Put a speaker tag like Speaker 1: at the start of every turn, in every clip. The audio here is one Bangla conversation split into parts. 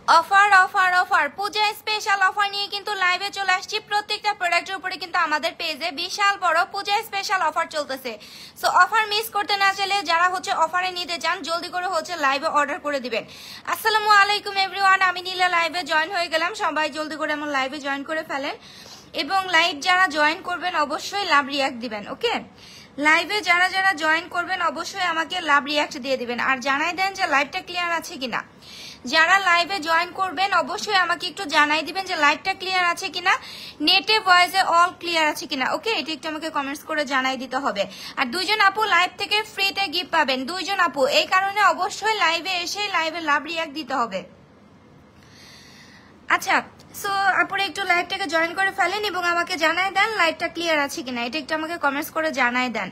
Speaker 1: অফার অফার অফার পূজা স্পেশাল অফার নিয়ে কিন্তু লাইভে চলে আসছি। প্রত্যেকটা প্রোডাক্টের উপরে কিন্তু আমাদের পেজে বিশাল বড় পূজা স্পেশাল অফার চলতেছে। সো অফার মিস করতে না চাইলে যারা অফারে নিতে চান জলদি করে লাইভে অর্ডার করে দিবেন। আসসালামু আলাইকুম এভরিওয়ান, আমি নীলা লাইভে জয়েন হয়ে গেলাম। সবাই জলদি করে আমার লাইভে জয়েন করে ফেলেন এবং লাইভ যারা জয়েন করবেন অবশ্যই লাভ রিয়াক্ট দিবেন। ওকে, লাইভে যারা যারা জয়েন করবেন অবশ্যই আমাকে লাভ রিয়াক্ট দিয়ে দিবেন আর জানাই দেন যে লাইভটা ক্লিয়ার আছে কিনা। যারা লাইভে জয়েন করবেন অবশ্যই আমাকে একটু জানাই দিবেন যে লাইভটা ক্লিয়ার আছে কিনা, নেটে ভয়েসে অল ক্লিয়ার আছে কিনা। ওকে, এটা একটু আমাকে কমেন্টস করে জানাই দিতে হবে। আর দুইজন আপু লাইভ থেকে ফ্রিতে গিফট পাবেন, দুইজন আপু। এই কারণে অবশ্যই লাইভে এসে লাইভে লাভ রিয়াক্ট দিতে হবে। আচ্ছা, সো আপুরা একটু লাইভটাকে জয়েন করে ফেলেন এবং আমাকে জানাই দেন লাইভটা ক্লিয়ার আছে কিনা, এটা একটু আমাকে কমেন্টস করে জানাই দেন।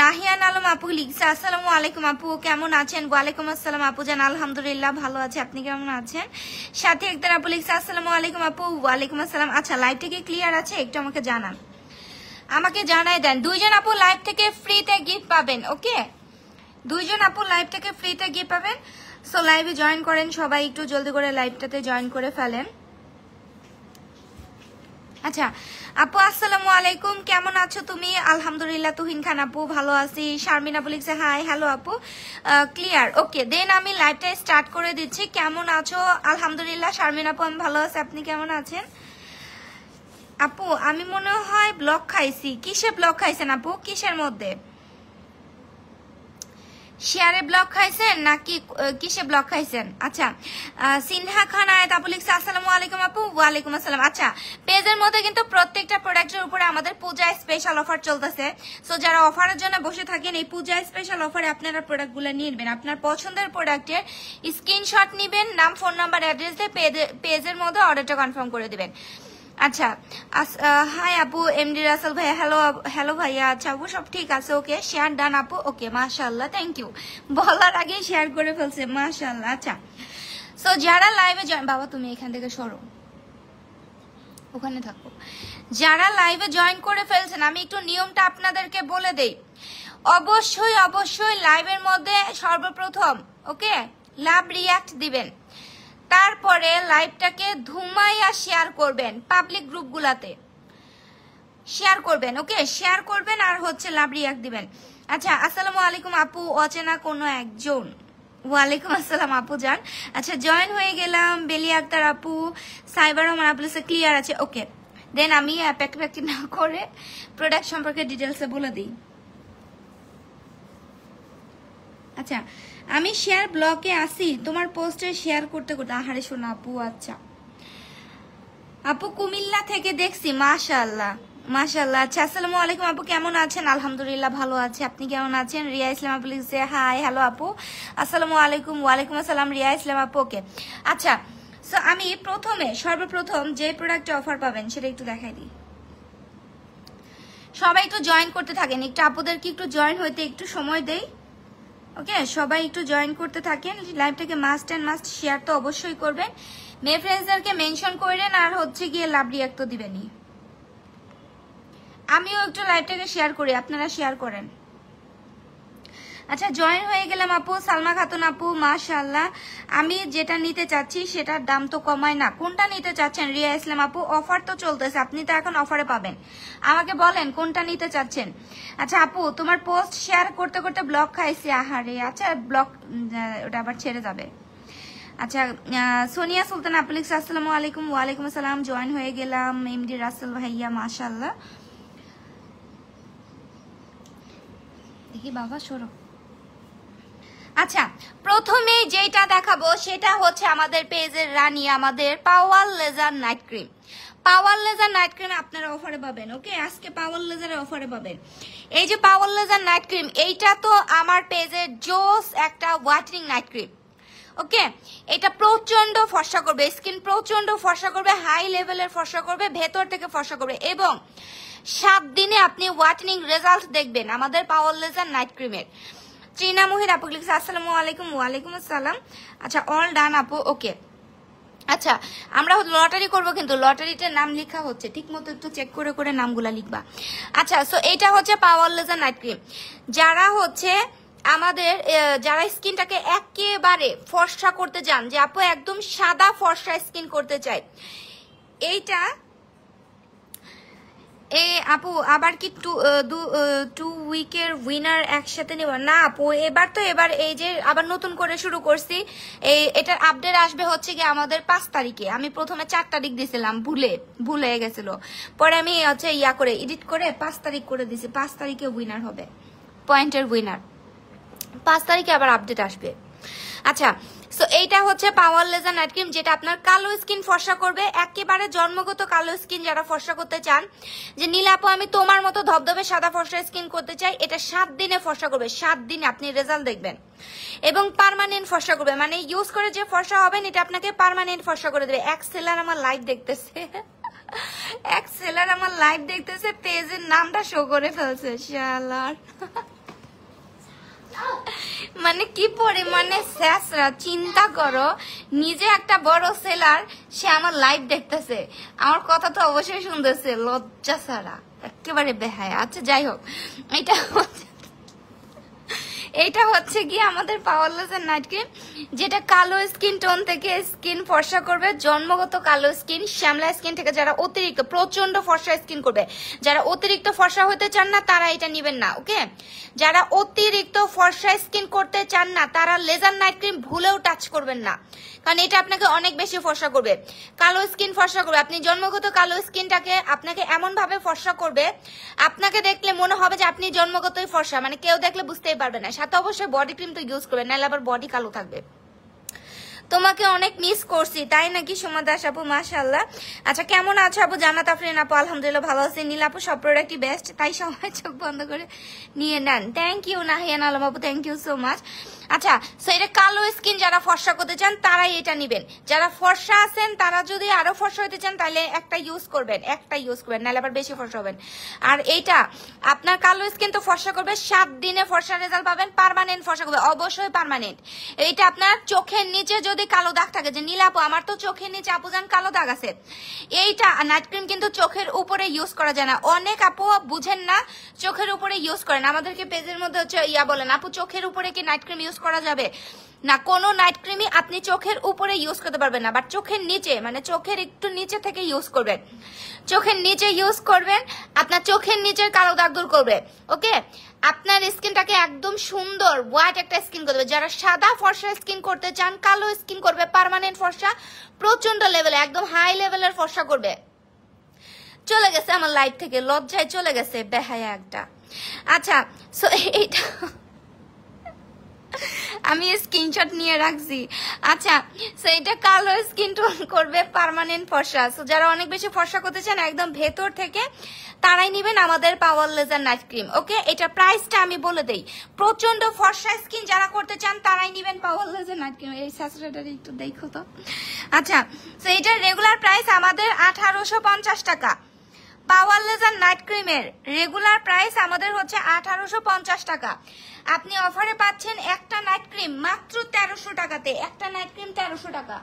Speaker 1: নাহিয়ান আলম আপু লিখছে আসসালামু আলাইকুম আপু, কেমন আছেন? ওয়ালাইকুম আসসালাম আপু জান, আলহামদুলিল্লাহ ভালো আছে, আপনি কেমন আছেন? সাথে একদার আপু লিখছে আসসালামু আলাইকুম আপু। ওয়ালাইকুম আসসালাম। আচ্ছা, লাইভটা কি ক্লিয়ার আছে একটু আমাকে জানান, আমাকে জানাই দেন। দুইজন আপু লাইভ থেকে ফ্রিতে গিফট পাবেন। ওকে, দুইজন আপু লাইভ থেকে ফ্রিতে গিফট পাবেন। সো লাইভে জয়েন করেন সবাই, একটু জলদি করে লাইভটাতে জয়েন করে ফেলেন। আচ্ছা আপু আসসালামু আলাইকুম, কেমন আছো তুমি? আলহামদুলিল্লাহ। তুহিন খান আপু ভালো আছি। শারমিন আপু লিখছে হাই, হ্যালো আপু, ক্লিয়ার। ওকে, দেন আমি লাইভটা স্টার্ট করে দিচ্ছি। কেমন আছো? আলহামদুলিল্লাহ শারমিন আপু আমি ভালো আছি, আপনি কেমন আছেন? আপু আমি মনে হয় ব্লক খাইছি। কিসে ব্লক খাইছেন আপু, কিসের মধ্যে? শেয়ারে ব্লক খাইছেন নাকি কিসে ব্লক খাইছেন? আচ্ছা, সিনহা খান আয়াত আপু লিখছে আসসালামু আলাইকুম আপু। ওয়ালাইকুম আসসালাম। আচ্ছা, পেজের মধ্যে কিন্তু প্রত্যেকটা প্রোডাক্টের উপরে আমাদের পূজা স্পেশাল অফার চলতেছে। সো যারা অফারের জন্য বসে থাকেন এই পূজা স্পেশাল অফারে আপনারা প্রোডাক্টগুলো নিয়ে নেবেন। আপনার পছন্দের প্রোডাক্টের স্ক্রিনশট নেবেন, নাম ফোন নাম্বার অ্যাড্রেস দিয়ে পেজের মধ্যে অর্ডারটা কনফার্ম করে দিবেন। আচ্ছা, হাই আপু এমডি রাসেল ভাইয়া, হ্যালো হ্যালো ভাইয়া। আচ্ছা আপু সব ঠিক আছে। ওকে, শেয়ার ডান আপু। ওকে, মাশাআল্লাহ, থ্যাংক ইউ। বলার আগেই শেয়ার করে ফেলছে, মাশাআল্লাহ। আচ্ছা, সো যারা লাইভে জয়েন, বাবা তুমি এখান থেকে সরো, ওখানে থাকো। যারা লাইভে জয়েন করে ফেলছেন আমি একটু নিয়মটা আপনাদেরকে বলে দেই। অবশ্যই অবশ্যই লাইভের মধ্যে সর্বপ্রথম ওকে লাভ রিয়াক্ট দিবেন, তারপরে লাইভটাকে ধুমাইয়া শেয়ার করবেন, পাবলিক গ্রুপগুলাতে শেয়ার করবেন। ওকে, শেয়ার করবেন আর লাভ রিয়াক্ট দিবেন। আচ্ছা, আসসালামু আলাইকুম আপু, অচেনা কোনো একজন। ওয়ালাইকুম আসসালাম আপু জান। আচ্ছা, জয়েন হয়ে গেলাম। বেলি আক্তার আপু, সাইবার রহমান আপু ক্লিয়ার আছে। ওকে, দেন আমি প্যাকি না করে প্রোডাক্ট সম্পর্কে ডিটেলসে বলে দিই। আচ্ছা, আমি শেয়ার ব্লকে আসি তোমার পোস্টে শেয়ার করতে করতে। আহারে শোনা আপু। আচ্ছা আপু কুমিল্লা থেকে দেখছি, মাশাআল্লাহ মাশাআল্লাহ। আচ্ছা, আসসালামু আলাইকুম আপু, কেমন আছেন? আলহামদুলিল্লাহ ভালো আছে, আপনি কেমন আছেন? রিয়া ইসলাম আপু লিখছে হাই, হ্যালো আপু, আসসালামু আলাইকুম। ওয়ালাইকুম আসসালাম রিয়া ইসলাম আপু। ওকে, আচ্ছা, সো আমি সর্বপ্রথম যে প্রোডাক্টে অফার পাবেন সেটা একটু দেখাই দিই। সবাই একটু জয়েন করতে থাকেন, একটু আপুদেরকে একটু জয়েন হইতে একটু সময় দেই। ওকে, সবাই একটু জয়েন করতে থাকেন। লাইভটাকে মাস্ট এন্ড মাস্ট শেয়ার তো অবশ্যই করবেন, মেয়ে ফ্রেন্ডসদেরকে মেনশন করেন আর গিয়ে লাভ রিয়াক্ট তো দিবেনই। আমিও একটু লাইভটাকে শেয়ার করি, আপনারা শেয়ার করেন। আচ্ছা, জয়েন হয়ে গেলাম আপু। সালমা খাতুন আপু মাশাআল্লাহ। আমি যেটা নিতে চাচ্ছি সেটার দাম তো কমায় না, কোনটা নিতে চাচ্ছেন? রিয়া ইসলাম আপু, অফার তো চলতেছে, আপনি তো এখন অফারে পাবেন, আমাকে বলেন কোনটা নিতে চাচ্ছেন। আচ্ছা আপু, তোমার পোস্ট শেয়ার করতে করতে ব্লক খাইছি, আহারে। আচ্ছা, ব্লক ওটা আবার ছেড়ে যাবে। আচ্ছা, সোনিয়া সুলতান আপু লিখছে আসসালামু আলাইকুম। ওয়ালাইকুম আসসালাম, জয়েন হয়ে গেলাম। এমডি রাসেল ভাইয়া মাশাআল্লাহ। দেখি বাবা সরো। আচ্ছা, প্রথমে যেটা দেখাবো সেটা আমাদের পেজের রানী, আমাদের পাওয়ার লেজার নাইট ক্রিম। পাওয়ার লেজার নাইট ক্রিম আপনারা অফারে পাবেন। ওকে, আজকে পাওয়ার লেজারে অফারে পাবেন। এই যে পাওয়ার লেজার নাইট ক্রিম, এইটা তো আমার পেজের জোস একটা হোয়াইটেনিং নাইট ক্রিম। ওকে, এটা প্রচন্ড ফর্সা করবে, স্কিন প্রচন্ড ফর্সা করবে, হাই লেভেলের ফর্সা করবে, ভেতর থেকে ফর্সা করবে এবং 7 দিনে আপনি হোয়াইটেনিং রেজাল্ট দেখবেন আমাদের পাওয়ার লেজার নাইট ক্রিমের। ট্রিনা মুহির আপু লিখছে আসসালামু আলাইকুম। ওয়ালাইকুম আসসালাম। আচ্ছা, অল ডান আপু। ওকে, আচ্ছা, আমরা লটারি করব, কিন্তু লটারিটার নাম লেখা হচ্ছে ঠিক মতো, একটু চেক করে করে নামগুলা লিখবা। আচ্ছা, সো এটা পাওয়ার লেজার নাইট ক্রিম। যারা আমাদের যারা স্কিনটাকে একেবারে ফর্সা করতে চান, যে আপু একদম সাদা ফর্সা স্কিন করতে চাই, এইটা আপু আবার কি 2 উইকের উইনার একসাথে নেব না আপু? এবার এই যে আবার নতুন করে শুরু করছি, এটার আপডেট আসবে হচ্ছে কি আমাদের 5 তারিখে। আমি প্রথমে 4 তারিখ দিয়েছিলাম, ভুলে গেছিল, পরে আমি হচ্ছে করে এডিট করে 5 তারিখ করে দিছি। 5 তারিখে উইনার হবে, পয়েন্টের উইনার 5 তারিখে আবার আপডেট আসবে। আচ্ছা, সো এইটা হচ্ছে পাওয়ার লেজার নাইট ক্রিম, যেটা আপনার কালো স্কিন ফর্সা করবে, একেবারে জন্মগত কালো স্কিন যারা ফর্সা করতে চান, যে নীলাপু আমি তোমার মতো ধবধবে সাদা ফর্সা স্কিন করতে চাই, এটা 7 দিনে ফর্সা করবে। 7 দিনে আপনি রেজাল্ট দেখবেন এবং পার্মানেন্ট ফর্সা করবে, মানে ইউজ করে যে ফর্সা হবেন এটা আপনাকে পার্মানেন্ট ফর্সা করে দেবে। এক সেলার আমার লাইভ দেখতেছে, পেজের নামটা শো করে ফেলছে শালার। মানে কি পরিমানে স্যাসরা, চিন্তা করো, নিজে একটা বড় সেলার, সে আমার লাইভ দেখতেছে, আমার কথা তো অবশ্যই শুনতেছে, লজ্জা ছাড়া একেবারে বেহায়া। আচ্ছা যাই হোক, এইটা হচ্ছে গিয়ে আমাদের পাওয়ার লেজার নাইট ক্রিম, যেটা কালো স্কিন টোন থেকে স্কিন ফর্সা করবে, জন্মগত কালো স্কিন, শ্যামলা স্কিন থেকে যারা অতিরিক্ত প্রচন্ড ফর্সা স্কিন করবে, যারা অতিরিক্ত ফর্সা হতে চান না তারা এটা নেবেন না। ওকে, যারা অতিরিক্ত ফর্সা স্কিন করতে চান না তারা লেজার নাইট ক্রিম ভুলেও টাচ করবেন না, কারণ এটা আপনাকে অনেক বেশি ফর্সা করবে, কালো স্কিন ফর্সা করবে। আপনি জন্মগত কালো স্কিনটাকে আপনাকে এমন ভাবে ফর্সা করবে, আপনাকে দেখলে মনে হবে যে আপনি জন্মগতই ফর্সা, মানে কেউ দেখলে বুঝতেই পারবে না। সাথে অবশ্যই বডি ক্রিম তো ইউজ করবেন, নাহলে আবার বডি কালো থাকবে। তোমাকে অনেক মিস করছি, তাই নাকি সুমা দাস আপু? মাশাআল্লাহ। আচ্ছা, কেমন আছো আপু? জান্নাত আফরিন আপু আলহামদুলিল্লাহ ভালো আছি। নীল আপু সব প্রোডাক্টই বেস্ট, তাই সবাই চোখ বন্ধ করে নিয়ে নেন। থ্যাংক ইউ নাহিয়ান আলম আপু, থ্যাংক ইউ সো মাচ। আচ্ছা, সো এটা কালো স্কিন যারা ফর্সা করতে চান তারাই এটা নেবেন। যারা ফর্সা আছেন তারা যদি আরো ফর্সা হতে চান তাহলে একটা ইউজ করবেন, নাহলে আবার বেশি ফর্সা হবেন। আর এইটা আপনার কালো স্কিন তো ফর্সা করবে, 7 দিনে ফর্সা রেজাল্ট পাবেন, পার্মানেন্ট ফর্সা করবে, অবশ্যই পার্মানেন্ট। এইটা আপনার চোখের নিচে যদি কালো দাগ থাকে, যে নীল আপু আমার তো চোখের নিচে আপুজান কালো দাগ আছে, এইটা নাইট ক্রিম কিন্তু চোখের উপরে ইউজ করা যায় না। অনেক আপু বুঝেন না, চোখের উপরে ইউজ করেন, আমাদেরকে পেজের মধ্যে হচ্ছে বলেন আপু চোখের উপরে কি নাইট ক্রিম ইউজ করা যাবে না? কোনো নাইট ক্রিমই আপনি চোখের উপরে ইউজ করতে পারবেন না, বাট চোখের নিচে, মানে চোখের একটু নিচে থেকে ইউজ করবেন, চোখের নিচে ইউজ করবেন, আপনার চোখের নিচের কালো দাগ দূর করবে। ওকে, আপনার স্কিনটাকে একদম সুন্দর হোয়াইট একটা স্কিন করবে। যারা সাদা ফর্সা স্কিন করতে চান, কালো স্কিন করবে, পার্মানেন্ট ফর্সা, প্রচন্ড লেভেলে একদম হাই লেভেলের ফর্সা করবে। চলে গেছে আমার লাইফ থেকে, লজ্জায় চলে গেছে, বেহায়া একটা। আচ্ছা, সো এইটা আমি স্ক্রিনশট নিয়ে রাখছি। আচ্ছা, সো এটা কালো স্কিন টোন করবে, পার্মানেন্ট ফর্সা। সো যারা অনেক বেশি ফর্সা করতে চান একদম ভেতর থেকে, তারাই নেবেন আমাদের পাওয়ার লেজার নাইট ক্রিম। ওকে, এটা প্রাইসটা আমি বলে দেই, প্রচন্ড ফর্সা স্কিন যারা করতে চান তারাই নেবেন পাওয়ার লেজার নাইট ক্রিম। এই স্যাচুরেটার একটু দেখো তো। আচ্ছা, সো এটার রেগুলার প্রাইস আমাদের 1850 টাকা। পাওয়ার লেজার নাইট ক্রিমের রেগুলার প্রাইস আমাদের হচ্ছে 1850 টাকা। আপনি অফারে পাচ্ছেন একটা নাইট ক্রিম মাত্র 1300 টাকাতে, একটা নাইট ক্রিম 1300 টাকা।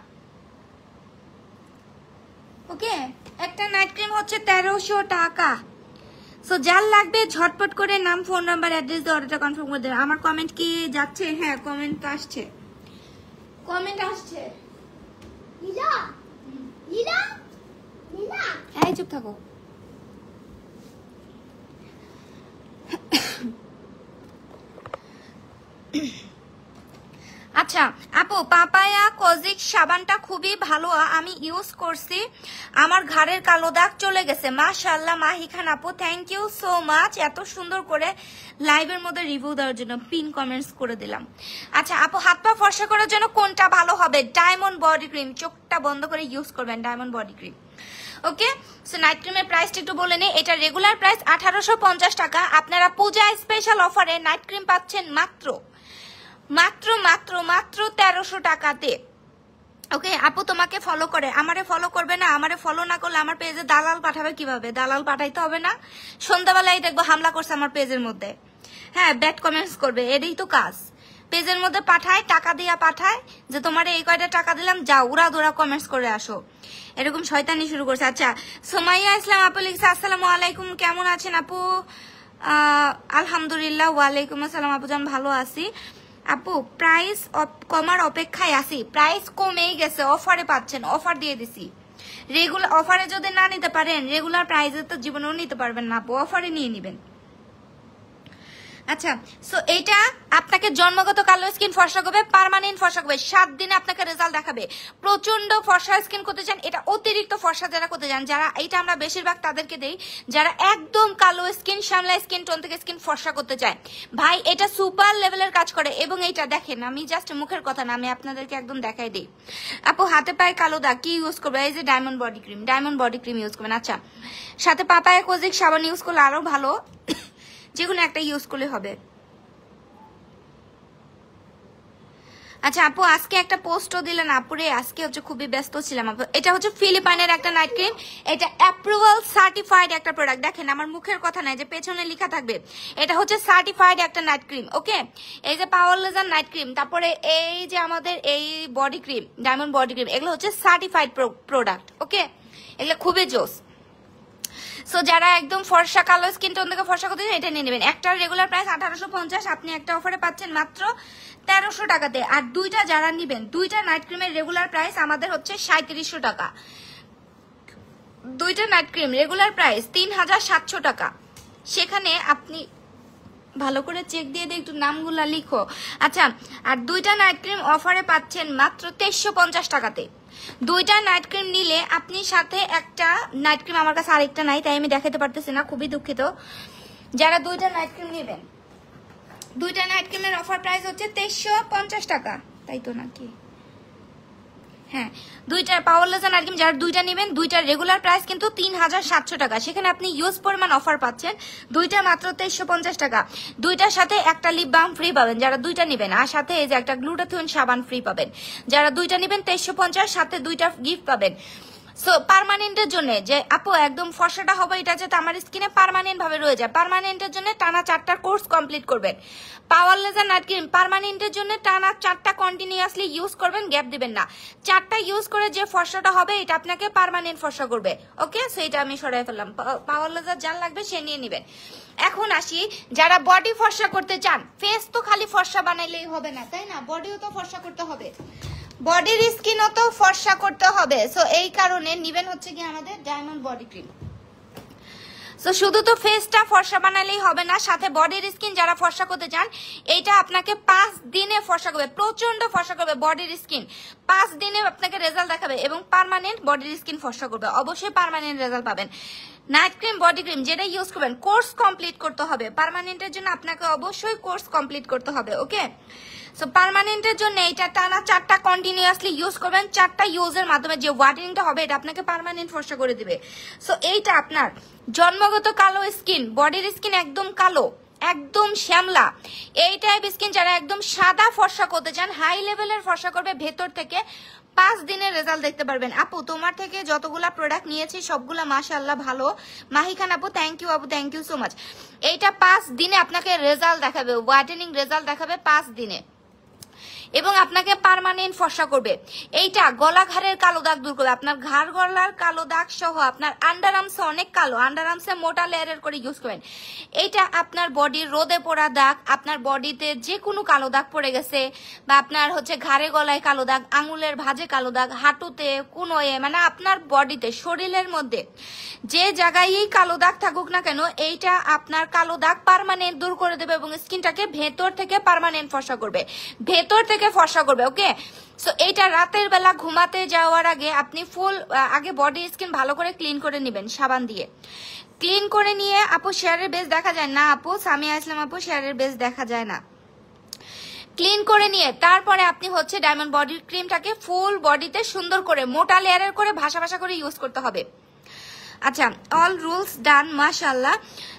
Speaker 1: ওকে, একটা নাইট ক্রিম হচ্ছে 1300 টাকা। সো যার লাগবে ঝটপট করে নাম, ফোন নাম্বার, অ্যাড্রেস দিয়ে অর্ডারটা কনফার্ম করে দেবেন। আমার কমেন্ট কি যাচ্ছে? হ্যাঁ, কমেন্ট আসছে, কমেন্ট আসছে। এই চুপ থাকো। আচ্ছা আপু, পাপায়া কোজিক সাবানটা খুবই ভালো, আমি ইউজ করছি, আমার ঘাড়ের কালো দাগ চলে গেছে। মাশাআল্লাহ মাহি খান আপু, থ্যাংক ইউ সো মাচ এত সুন্দর করে লাইভের মধ্যে রিভিউ দেওয়ার জন্য, পিন কমেন্টস করে দিলাম। আচ্ছা আপু, হাত পা ফর্সা করার জন্য কোনটা ভালো হবে? ডায়মন্ড বডি ক্রিম, চোখটা বন্ধ করে ইউজ করবেন ডায়মন্ড বডি ক্রিম। ওকে, সো নাইট ক্রিমের প্রাইসটা একটু বলে নেই। এটা রেগুলার প্রাইস 1850 টাকা। আপনারা পূজা স্পেশাল অফারে নাইট ক্রিম পাচ্ছেন মাত্র মাত্র মাত্র মাত্র 1300 টাকাতে। ওকে আপু, তোমাকে ফলো করে, আমারে ফলো করবে না, আমারে ফলো না করলে আমার পেজে দালাল পাঠাবে কিভাবে? দালাল পাঠাইতে হবে না? সন্ধ্যাবেলায় দেখবো হামলা করছে আমার পেজের মধ্যে, হ্যাঁ ব্যাড কমেন্টস করবে, এটাই তো কাজ। পেজের মধ্যে পাঠায়, টাকা দিয়া পাঠায়, যে তোমার এই কয়টা টাকা দিলাম, যাও উড়া দৌড়া কমেন্টস করে আসো, এরকম শয়তানি শুরু করছে। আচ্ছা, সোমাইয়া ইসলাম আপু লিখছে, আসসালামু আলাইকুম, কেমন আছেন আপু? আলহামদুলিল্লাহ, ওয়ালাইকুম আসসালাম আপুজান, ভালো আছি। আপু প্রাইস কমার অপেক্ষায় আছি, প্রাইস কমেই গেছে, অফারে পাচ্ছেন, অফার দিয়ে দিছি। রেগুলার অফারে যদি না নিতে পারেন, রেগুলার প্রাইসে তো জীবনেও নিতে পারবেন না আপু, অফারে নিয়ে নেবেন। আচ্ছা, সো এইটা আপনাকে জন্মগত কালো স্কিন ফর্সা করবে, পার্মানেন্ট ফর্সা করবে, 7 দিনে আপনাকে রেজাল্ট দেখাবে। প্রচন্ড ফর্সা স্কিন করতে চান, এটা অতিরিক্ত ফর্সা যারা করতে চান, যারা এইটা আমরা বেশিরভাগ তাদেরকে দেই, যারা একদম কালো স্কিন, শ্যামলা স্কিন টোন থেকে স্কিন ফর্সা করতে চায়, ভাই এটা সুপার লেভেলের কাজ করে। এবং এইটা দেখেন, আমি জাস্ট মুখের কথা না, আমি আপনাদেরকে একদম দেখাই দিই। আপু হাতে পায়ে কালো দাগ কি ইউজ করবে? এই যে diamond body cream, diamond body cream use করবেন। আচ্ছা, সাথে পাপায়া কোজিক সাবান ইউজ করলে আরো ভালো, যেগুলো একটা ইউজ করলে হবে। আচ্ছা আপু, আজকে একটা পোস্টও দিলেন আপুরে, আজকে হচ্ছে খুবই ব্যস্ত ছিলাম আপু। এটা হচ্ছে ফিলিপাইনের একটা নাইট ক্রিম, এটা অ্যাপ্রুভাল সার্টিফাইড একটা প্রোডাক্ট। দেখেন আমার মুখের কথা নাই, যে পেছনে লেখা থাকবে, এটা হচ্ছে সার্টিফাইড একটা নাইট ক্রিম। ওকে, এই যে পাওয়ার লেজার নাইট ক্রিম, তারপরে এই যে আমাদের এই body cream, diamond body cream, এগুলো হচ্ছে সার্টিফাইড প্রোডাক্ট। ওকে, এগুলো খুবই জোস। সো যারা একদম ফর্সা কালো স্কিন টোন থেকে ফর্সা করতে চান, এটা নিয়ে নেবেন। একটার রেগুলার প্রাইস 1850, আপনি একটা অফারে পাচ্ছেন মাত্র 1300 টাকাতে। আর দুইটা যারা নিবেন, দুইটা নাইট ক্রিমের রেগুলার প্রাইস আমাদের হচ্ছে 3700 টাকা। দুইটা নাইট ক্রিম রেগুলার প্রাইস 3700 টাকা। সেখানে আপনি ভালো করে চেক দিয়ে দিয়ে একটু নামগুলা লিখো। আচ্ছা, আর দুইটা নাইট ক্রিম অফারে পাচ্ছেন মাত্র 2350 টাকাতে। দুইটা নাইট ক্রিম নিলে আপনি সাথে একটা নাইট ক্রিম, আমার কাছে আরেকটা নাই তাই আমি দেখাতে পারতেছি না, খুবই দুঃখিত। যারা দুইটা নাইট ক্রিম নেবেন, দুইটা নাইট ক্রিমের অফার প্রাইস হচ্ছে 2350 টাকা, তাই তো নাকি? হ্যাঁ, দুইটা পাওয়ার লেজার নাইট ক্রিম যারা দুইটা নেবেন, দুইটার রেগুলার প্রাইস কিন্তু 3700 টাকা। সেখানে আপনি ইউজ পরিমাণ অফার পাচ্ছেন, দুইটা মাত্র 2350 টাকা। দুইটার সাথে একটা লিপ বাম ফ্রি পাবেন যারা দুইটা নেবেন, আর সাথে এই যে একটা গ্লুটাথিয়ন সাবান ফ্রি পাবেন যারা দুইটা নেবেন 2350, সাথে দুইটা গিফট পাবেন। সো পার্মানেন্টের জন্য যে আপু একদম ফর্সাটা হবে, এটা যাতে আমার স্কিনে পার্মানেন্ট ভাবে রয়ে যায়, পার্মানেন্টের জন্য টানা 4টা কোর্স কমপ্লিট করবেন। পাওয়ার লেজার নাইট ক্রিম পার্মানেন্টের জন্য টানা 4টা কন্টিনিউয়াসলি ইউজ করবেন, গ্যাপ দিবেন না। 4টা ইউজ করে যে ফর্সাটা হবে, এটা আপনাকে পার্মানেন্ট ফর্সা করবে। ওকে, সো এটা আমি সরাই ফেললাম। পাওয়ার লেজার যার লাগবে সে নিয়ে নেবেন। এখন আসি যারা বডি ফর্সা করতে চান, ফেস তো খালি ফর্সা বানাইলেই হবে না, তাই না? বডিও তো ফর্সা করতে হবে, বডির স্কিনও তো ফর্সা করতে হবে। সো এই কারণে নিবেন হচ্ছে কি আমাদের ডায়মন্ড বডি ক্রিম। সো শুধু তো ফেসটা ফর্সা বানালেই হবে না, সাথে বডির স্কিন যারা ফর্সা করতে চান, এইটা আপনাকে 5 দিনে ফর্সা করবে, প্রচন্ড ফর্সা করবে বডির স্কিন। 5 দিনে আপনাকে রেজাল্ট দেখাবে এবং পার্মানেন্ট বডির স্কিন ফর্সা করবে, অবশ্যই পার্মানেন্ট রেজাল্ট পাবেন। নাইট ক্রিম বডি ক্রিম যেটা ইউজ করবেন, কোর্স কমপ্লিট করতে হবে। পার্মানেন্টের জন্য আপনাকে অবশ্যই কোর্স কমপ্লিট করতে হবে। ওকে, সো পার্মানেন্টের জন্য এটা টানা 4টা কন্টিনিউয়াসলি ইউজ করবেন। 4টা ইউজের মাধ্যমে যে ওয়াটারিংটা হবে, এটা আপনাকে পার্মানেন্ট ফর্সা করে দিবে। সো এইটা আপনার জন্মগত কালো স্কিন, বডির স্কিন একদম কালো, একদম শ্যামলা, এই টাইপ স্কিন যারা একদম সাদা ফর্সা করতে চান, হাই লেভেলের ফর্সা করবে ভেতর থেকে, 5 দিনের রেজাল্ট দেখতে পারবেন। আপু তোমার থেকে যতগুলা প্রোডাক্ট নিয়েছি সবগুলা মাশাআল্লাহ ভালো। মাহি খান আপু থ্যাংক ইউ, আপু থ্যাংক ইউ সো মাচ। এইটা 5 দিনে আপনাকে রেজাল্ট দেখাবে, ওয়াটারিং রেজাল্ট দেখাবে 5 দিনে, এবং আপনাকে পার্মানেন্ট ফর্সা করবে। এইটা গলা ঘাড়ের কালো দাগ দূর করবে, আপনার ঘাড় গলার কালো দাগ সহ আপনার আন্ডার আর্মসে অনেক কালো, আন্ডার আর্মসে মোটা লেয়ারের করে ইউজ করবেন। এইটা আপনার বডির রোদে পড়া দাগ, আপনার বডিতে যে কোনো কালো দাগ পড়ে গেছে, বা আপনার হচ্ছে ঘাড়ে গলায় কালো দাগ, আঙুলের ভাঁজে কালো দাগ, হাঁটুতে কোনোয়ে, মানে আপনার বডিতে শরীরের মধ্যে যে জায়গায় কালো দাগ থাকুক না কেন, এইটা আপনার কালো দাগ পার্মানেন্ট দূর করে দেবে এবং স্কিনটাকে ভেতর থেকে পার্মানেন্ট ফর্সা করবে, ভেতর থেকে ফর্সা করবে। ওকে, সো এইটা রাতের বেলা ঘুমাতে যাওয়ার আগে আপনি ফুল আগে বডি স্কিন ভালো করে ক্লিন করে নেবেন সাবান দিয়ে। ক্লিন করে নিয়ে, আপু শেয়ারের বেস দেখা যায় না, আপু সামিয়া ইসলাম আপু শেয়ারের বেস দেখা যায় না। ক্লিন করে নিয়ে তারপরে আপনি হচ্ছে ডায়মন্ড বডি ক্রিমটাকে ফুল বডিতে সুন্দর করে মোটা লেয়ারের করে ভাসা ভাসা করে ইউজ করতে হবে। আচ্ছা, অল রুলস ডান মাশাআল্লাহ।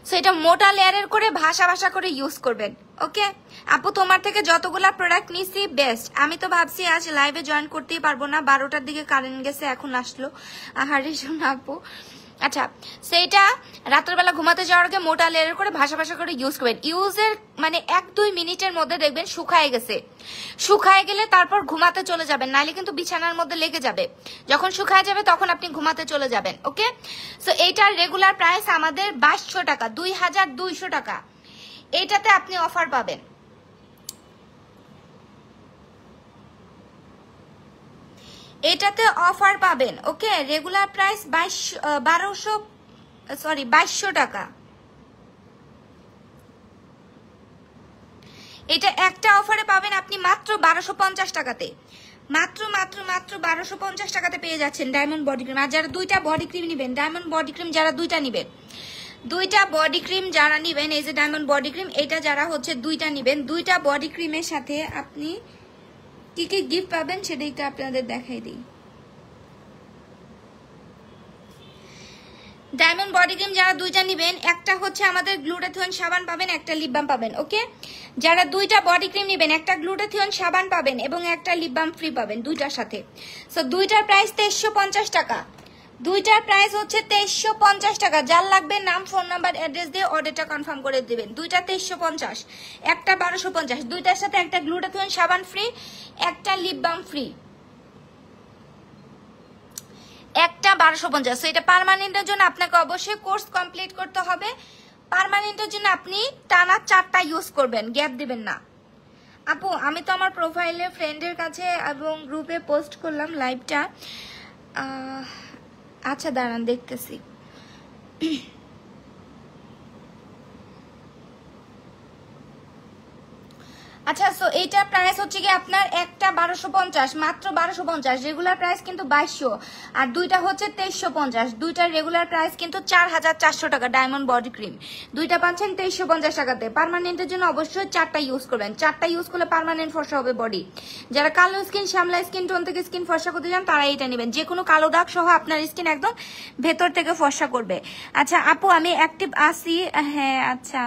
Speaker 1: সো এটা মোটা লেয়ারের করে ভাসা ভাসা করে ইউজ করবেন। ওকে আপু, তোমার থেকে যতগুলা প্রোডাক্ট নিছি বেস্ট। আমি তো ভাবছি আজ লাইভে জয়েন করতেই পারবো না, 12টার দিকে কারেন্ট গেছে, এখন আসলো। আহারে শোনা আপু, আচ্ছা, সেইটা রাতের বেলা ঘুমাতে যাওয়ার আগে মোটা লেয়ার করে ভাসা ভাসা করে ইউজ করবেন। ইউজের মানে 1-2 মিনিটের মধ্যে দেখবেন শুকায় গেছে। শুকায় গেলে তারপর ঘুমাতে চলে যাবেন, নাহলে কিন্তু বিছানার মধ্যে লেগে যাবে। যখন শুকায় যাবে তখন আপনি ঘুমাতে চলে যাবেন। ওকে, সো এইটার রেগুলার প্রাইস আমাদের 2200 টাকা, 2200 টাকা। এইটাতে আপনি অফার পাবেন। এটাতে অফার পাবেন। ওকে, রেগুলার প্রাইস 2200 টাকা। এটা একটা অফারে পাবেন আপনি মাত্র 1250 টাকাতে। মাত্র 1250 টাকাতে পেয়ে যাচ্ছেন ডায়মন্ড বডি ক্রিম। আর যারা 2টা বডি ক্রিম নেবেন, ডায়মন্ড বডি ক্রিম যারা 2টা নেবেন, 2টা বডি ক্রিম যারা নেবেন, এই যে ডায়মন্ড বডি ক্রিম, এটা যারা হচ্ছে 2টা নেবেন, 2টা বডি ক্রিমের সাথে আপনি কি কি গিফট পাবেন সেটা একটু আপনাদের দেখাই দিই। ডায়মন্ড বডি ক্রিম যারা 2টা নেবেন, একটা হচ্ছে আমাদের গ্লুটাথিয়ন সাবান পাবেন, একটা লিপ বাম পাবেন। ওকে, যারা 2টা বডি ক্রিম নেবেন, একটা গ্লুটাথিয়ন সাবান পাবেন এবং একটা লিপ বাম ফ্রি পাবেন 2টার সাথে। সো 2টার প্রাইস 2350 টাকা। 2টার প্রাইস হচ্ছে 2350 টাকা। যার লাগবে নাম, ফোন নাম্বার, অ্যাড্রেস দিয়ে অর্ডারটা কনফার্ম করে দিবেন। 2টা 2350, একটা 1250। 2টার সাথে একটা গ্লুটাথিয়ন সাবান ফ্রি, একটা লিপ বাম ফ্রি, একটা 1250। এটা পার্মানেন্টের জন্য আপনাকে অবশ্যই কোর্স কমপ্লিট করতে হবে। পার্মানেন্টের জন্য আপনি টানা 4টা ইউজ করবেন, গ্যাপ দিবেন না। আপু আমি তো আমার প্রোফাইলে ফ্রেন্ডের কাছে এবং গ্রুপে পোস্ট করলাম লাইভটা। আচ্ছা দাঁড়ান দেখতেছি। আচ্ছা, সো এইটা প্রাইস হচ্ছে কি আপনার একটা 1250, মাত্র 1250। রেগুলার প্রাইস কিন্তু 2200, আর 2টা হচ্ছে 2350। 2টার রেগুলার প্রাইস কিন্তু 4400 টাকা। ডায়মন্ড বডি ক্রিম 2টা পাচ্ছেন 2350 টাকাতে। পার্মানেন্টের জন্য অবশ্যই 4টা ইউজ করবেন। 4টা ইউজ করলে পার্মানেন্ট ফর্সা হবে বডি। যারা কালো স্কিন, শ্যামলা স্কিন টোন থেকে স্কিন ফর্সা করতে চান তারা এটা নেবেন। যে কোনো কালো দাগ সহ আপনার স্কিন একদম ভেতর থেকে ফর্সা করবে। আচ্ছা আপু আমি অ্যাক্টিভ আছি। হ্যাঁ আচ্ছা,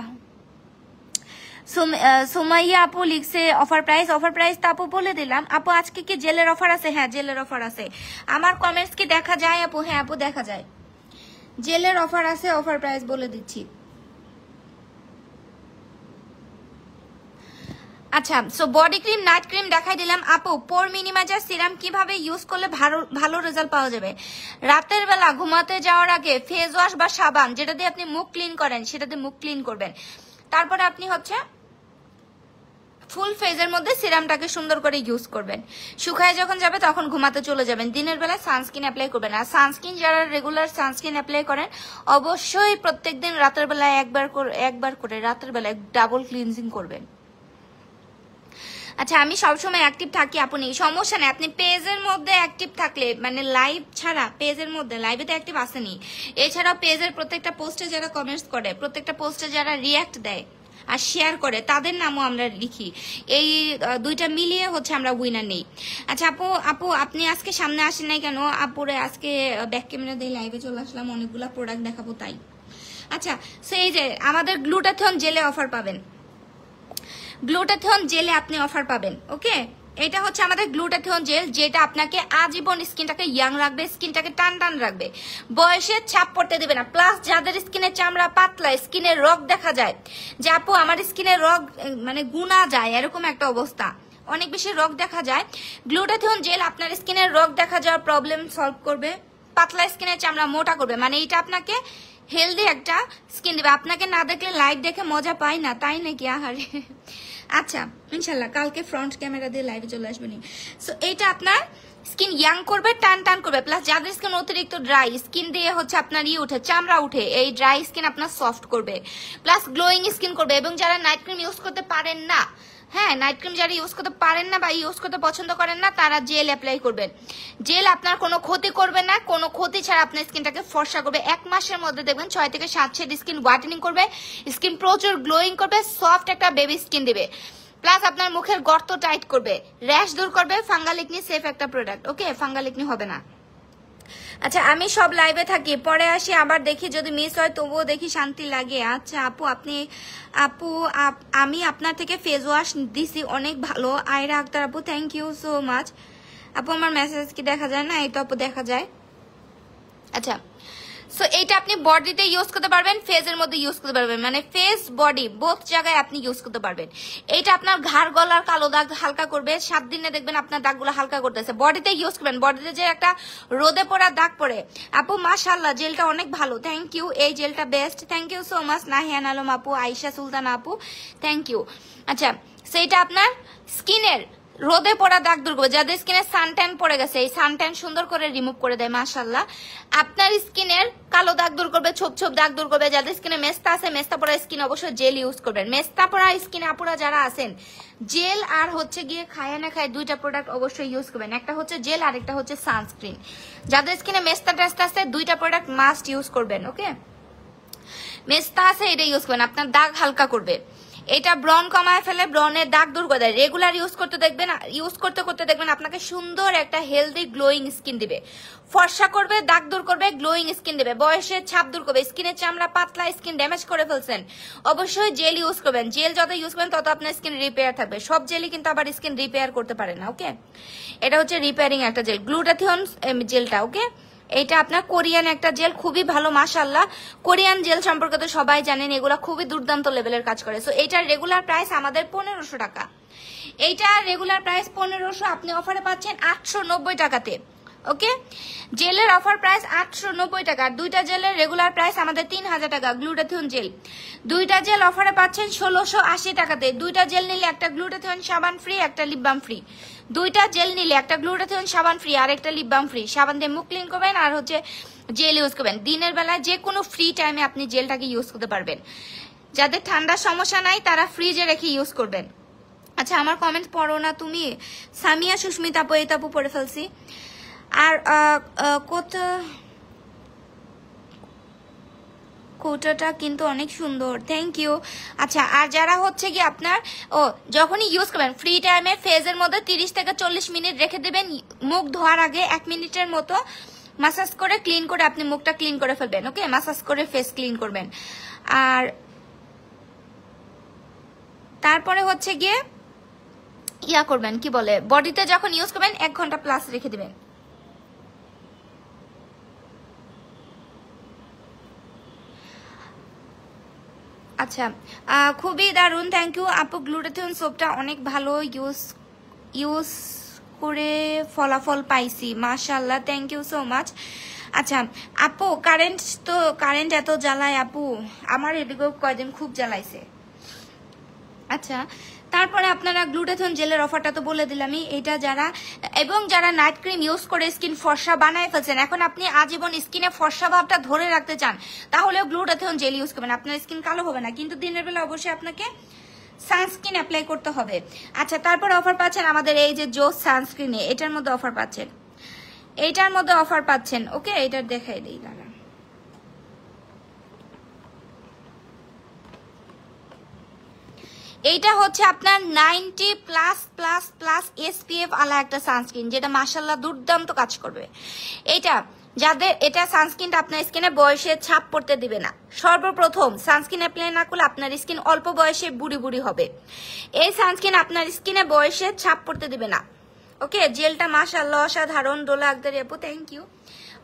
Speaker 1: সুমাইয়া আপু লিখছে অফার প্রাইস তো আপু বলে দিলাম। আপু আজকে কি জেলের অফার আছে? হ্যাঁ জেলের অফার আছে। আমার কমেন্টস কি দেখা যায় আপু? হ্যাঁ আপু দেখা যায়, জেলের অফার আছে। অফার প্রাইস বলে দিচ্ছি। আচ্ছা, so body cream, night cream দেখাই দিলাম। আপু পোর মিনিমাইজার সিরাম কিভাবে ইউজ করলে ভালো রেজাল্ট পাওয়া যাবে? রাতের বেলা ঘুমাতে যাওয়ার আগে ফেস ওয়াশ বা সাবান যেটা দিয়ে আপনি মুখ ক্লিন করেন সেটা দিয়ে মুখ ক্লিন করবেন। তারপরে আপনি হচ্ছে ফুল ফেজের মধ্যে সিরামটাকে সুন্দর করে ইউজ করবেন। শুকায় যখন যাবে তখন ঘুমাতে চলে যাবেন। দিনের বেলা সানস্ক্রিন অ্যাপ্লাই করবেন। আর সানস্ক্রিন যারা রেগুলার সানস্ক্রিন অ্যাপ্লাই করেন অবশ্যই প্রত্যেকদিন রাতের বেলায় একবার করে রাতের বেলায় ডাবল ক্লিনজিং করবেন। আচ্ছা আমি সবসময় অ্যাক্টিভ থাকি আপনি, সমস্যা নেই। আপনি পেজের মধ্যে অ্যাক্টিভ থাকলে মানে লাইভ ছাড়া পেজের মধ্যে, লাইভে তো অ্যাক্টিভ আসেনি, এছাড়াও পেজের প্রত্যেকটা পোস্টে যারা কমেন্টস করে, প্রত্যেকটা পোস্টে যারা রিয়াক্ট দেয় আর শেয়ার করে তাদের নামও আমরা লিখি। এই 2টা মিলিয়ে হচ্ছে আমরা উইনার নেই। আচ্ছা আপু আপনি আজকে সামনে আসেন নাই কেন? আপুরে আজকে ব্যাক ক্যামেরা দিয়ে লাইভে চলে আসলাম, অনেকগুলা প্রোডাক্ট দেখাবো তাই। আচ্ছা সেই যে আমাদের গ্লুটাথিয়ন জেলে অফার পাবেন, গ্লুটাথিয়ন জেলে আপনি অফার পাবেন। ওকে, এটা হচ্ছে আমাদের গ্লুটাথিয়ন জেল, যেটা আপনাকে আজীবন স্কিনটাকে ইয়াং রাখবে, স্কিনটাকে টান টান রাখবে, বয়সে ছাপ পড়তে দেবে না। প্লাস যাদের স্কিনের চামড়া পাতলা, স্কিনের রগ দেখা যায় যে আপু আমার স্কিনের রগ মানে গুনা যায়, এরকম একটা অবস্থা, অনেক বেশি রগ দেখা যায়, গ্লুটাথিয়ন জেল আপনার স্কিনের রগ দেখা যাওয়ার প্রবলেম সলভ করবে, পাতলা স্কিনের চামড়া মোটা করবে। মানে এটা আপনাকে হেলদি একটা স্কিন দিবে। আপনাকে না দেখলে লাইভ দেখে মজা পাই না, তাই নাকি? আহারে। আচ্ছা ইনশাল্লাহ কালকে ফ্রন্ট ক্যামেরা দিয়ে লাইভে চলে আসবেনি। সো এইটা আপনার স্কিন ইয়াং করবে, টান টান করবে। প্লাস যাদের স্কিন অতিরিক্ত ড্রাই, স্কিন দিয়ে হচ্ছে আপনার উঠে, চামড়া উঠে, এই ড্রাই স্কিন আপনার সফট করবে, প্লাস গ্লোয়িং স্কিন করবে। এবং যারা নাইট ক্রিম ইউজ করতে পারেন না, হ্যাঁ নাইট ক্রিম যারা ইউজ করতে পারেন না বা ইউজ করতে পছন্দ করেন না তারা জেল অ্যাপ্লাই করবেন। জেল আপনার কোনো ক্ষতি করবে না, কোনো ক্ষতি ছাড়া আপনার স্কিনটাকে ফর্সা করবে। 1 মাসের মধ্যে দেখবেন 6 থেকে 7 শেড স্কিন হোয়াইটেনিং করবে, স্কিন প্রচুর গ্লোয়িং করবে, সফট একটা বেবি স্কিন দিবে। প্লাস আপনার মুখের গর্ত টাইট করবে, র্যাশ দূর করবে। ফাঙ্গাল একনি সেফ একটা প্রোডাক্ট। ওকে, ফাঙ্গাল একনি হবে না। আচ্ছা আমি সব লাইভে থাকি, পরে আসি আবার দেখি, যদি মিস হয় তবুও দেখি, শান্তি লাগে। আচ্ছা আপু আমি আপনার থেকে ফেস ওয়াশ দিছি, অনেক ভালো। আয়রা আক্তার আপু থ্যাংক ইউ সো মাচ। আপু আমার মেসেজ কি দেখা যায় না? এই তো আপু দেখা যায়। আচ্ছা সো এইটা আপনি বডিতে ইউজ করতে পারবেন, ফেসের মধ্যে ইউজ করতে পারবেন, মানে ফেস বডি বোথ জায়গায় আপনি ইউজ করতে পারবেন। এইটা আপনার ঘাড় গলার কালো দাগ হালকা করবে, 7 দিনে দেখবেন আপনার দাগগুলো হালকা করতেছে। বডিতে ইউজ করবেন, বডিতে যে একটা রোদে পড়া দাগ পড়ে। আপু মাশাআল্লাহ জেলটা অনেক ভালো, থ্যাংক ইউ, এই জেলটা best, thank you so much. Nahiyan Alam আপু, আয়েশা সুলতান আপু, থ্যাংক ইউ। আচ্ছা সেইটা আপনার স্কিনের রোদে পড়া দাগ দূর করবে, যাদের স্কিনে সানট্যান পড়ে গেছে এই সানট্যান সুন্দর করে রিমুভ করে দেয় মাশাআল্লাহ। আপনার স্কিনের কালো দাগ দূর করবে, ছোপ ছোপ দাগ দূর করবে। যাদের স্কিনে মেস্তা আছে, মেস্তা পড়া স্কিন অবশ্যই জেল ইউজ করবেন। মেস্তা পড়া স্কিনে আপুরা যারা আছেন, জেল আর হচ্ছে গিয়ে খায় না খায় দুইটা প্রোডাক্ট অবশ্যই ইউজ করবেন, একটা হচ্ছে জেল আর একটা হচ্ছে সানস্ক্রিন। যাদের স্কিনে মেস্তা টেস্তা আছে দুইটা প্রোডাক্ট মাস্ট ইউজ করবেন। ওকে, মেস্তা আছে এটা ইউজ করবেন, আপনার দাগ হালকা করবে। এটা ব্রন কমায় ফেলে, ব্রনের দাগ দূর করে দেয়। রেগুলার ইউজ করতে দেখবেন, ইউজ করতে করতে দেখবেন আপনাকে সুন্দর একটা হেলদি গ্লোয়িং স্কিন দিবে, ফর্সা করবে, দাগ দূর করবে, গ্লোয়িং স্কিন দিবে, বয়সের ছাপ দূর করবে। স্কিনের চামড়া পাতলা, স্কিন ড্যামেজ করে ফেলছেন, অবশ্যই জেল ইউজ করবেন। জেল যত ইউজ করবেন তত আপনার স্কিন রিপেয়ার থাকবে। সব জেলই কিন্তু আবার স্কিন রিপেয়ার করতে পারে না। ওকে, এটা হচ্ছে রিপেয়ারিং একটা জেল, গ্লুটাথিয়ন জেলটা। ওকে, এটা আপনার কোরিয়ান একটা জেল, খুবই ভালো মাশাআল্লাহ। কোরিয়ান জেল সম্পর্কে তো সবাই জানেন, এগুলা খুবই দুর্দান্ত লেভেলের কাজ করে। সো এটার রেগুলার প্রাইস আমাদের 1500 টাকা। এইটা রেগুলার প্রাইস 1500, আপনি অফারে পাচ্ছেন 890 টাকাতে। ওকে, জেলের অফার প্রাইস 890 টাকা। আর দুইটা জেলের রেগুলার প্রাইস আমাদের 3000 টাকা। গ্লুটাথিয়ন জেল দুইটা জেল অফারে পাচ্ছেন 1680 টাকাতে। দুইটা জেল নিলে একটা গ্লুটাথিয়ন সাবান ফ্রি, একটা লিপ বাম ফ্রি। দুইটা জেল নিলে একটা গ্লুটাথিয়ন সাবান ফ্রি আর একটা লিপ বাম ফ্রি। সাবান দিয়ে মুখ ক্লিন করবেন আর হচ্ছে জেল ইউজ করবেন। দিনের বেলায় যে কোনো ফ্রি টাইমে আপনি জেলটাকে ইউজ করতে পারবেন। যাদের ঠান্ডার সমস্যা নাই তারা ফ্রিজে রেখে ইউজ করবেন। আচ্ছা আমার কমেন্ট পড়ো না তুমি? সামিয়া সুস্মিতা আপু, এই আপু পড়ে ফেলছি। আর কোটাটা কিন্তু অনেক সুন্দর, থ্যাংক ইউ। আচ্ছা আর যারা হচ্ছে কি আপনার যখনই ইউজ করবেন ফ্রি টাইমে ফেজের মধ্যে 30 থেকে 40 মিনিট রেখে দেবেন। মুখ ধোয়ার আগে 1 মিনিটের মতো মাসাজ করে ক্লিন করে আপনি মুখটা ক্লিন করে ফেলবেন। ওকে, মাসাজ করে ফেস ক্লিন করবেন। আর তারপরে হচ্ছে গিয়ে ইয়া করবেন, কি বলে, বডিতে যখন ইউজ করবেন 1 ঘন্টা প্লাস রেখে দিবেন। আচ্ছা খুবই দারুণ, থ্যাংক ইউ আপু। গ্লুটাথিয়ন সোপটা অনেক ভালো, ইউজ করে ফলাফল পাইছি মাশাআল্লাহ, থ্যাংক ইউ সো মাচ। আচ্ছা আপু কারেন্ট এত জ্বালায় আপু, আমার এদিকেও কয়দিন খুব জ্বালাইছে। আচ্ছা তারপরে আপনারা গ্লুটাথিয়ন জেলের অফারটা তো বলে দিলামই। এটা যারা নাইট ক্রিম ইউজ করে স্কিন ফর্সা বানায় ফেলছেন, এখন আপনি আজীবন স্কিনে ফর্সা ভাবটা ধরে রাখতে চান, তাহলেও গ্লুটাথিয়ন জেল ইউজ করবেন। আপনার স্কিন কালো হবে না, কিন্তু দিনের বেলা অবশ্যই আপনাকে সানস্ক্রিন অ্যাপ্লাই করতে হবে। আচ্ছা তারপর অফার পাচ্ছেন আমাদের এই যে জোস সানস্ক্রিনে, এটার মধ্যে অফার পাচ্ছেন। ওকে, এটার দেখাই দিই দাঁড়া। এইটা হচ্ছে আপনার 90+++ SPF আলা একটা সানস্ক্রিন, যেটা মাশাআল্লাহ দুর্দান্ত কাজ করবে। এটা সানস্ক্রিনটা আপনার স্কিনে বয়সের ছাপ পড়তে দিবে না। সর্বপ্রথম সানস্ক্রিন অ্যাপ্লাই না করলে আপনার স্কিন অল্প বয়সে বুড়ি বুড়ি হবে। এই সানস্ক্রিন আপনার স্কিনে বয়সের ছাপ পড়তে দিবে না। ওকে, জেলটা মাশাআল্লাহ অসাধারণ, ডোলা আকদারি আপু, থ্যাংক ইউ।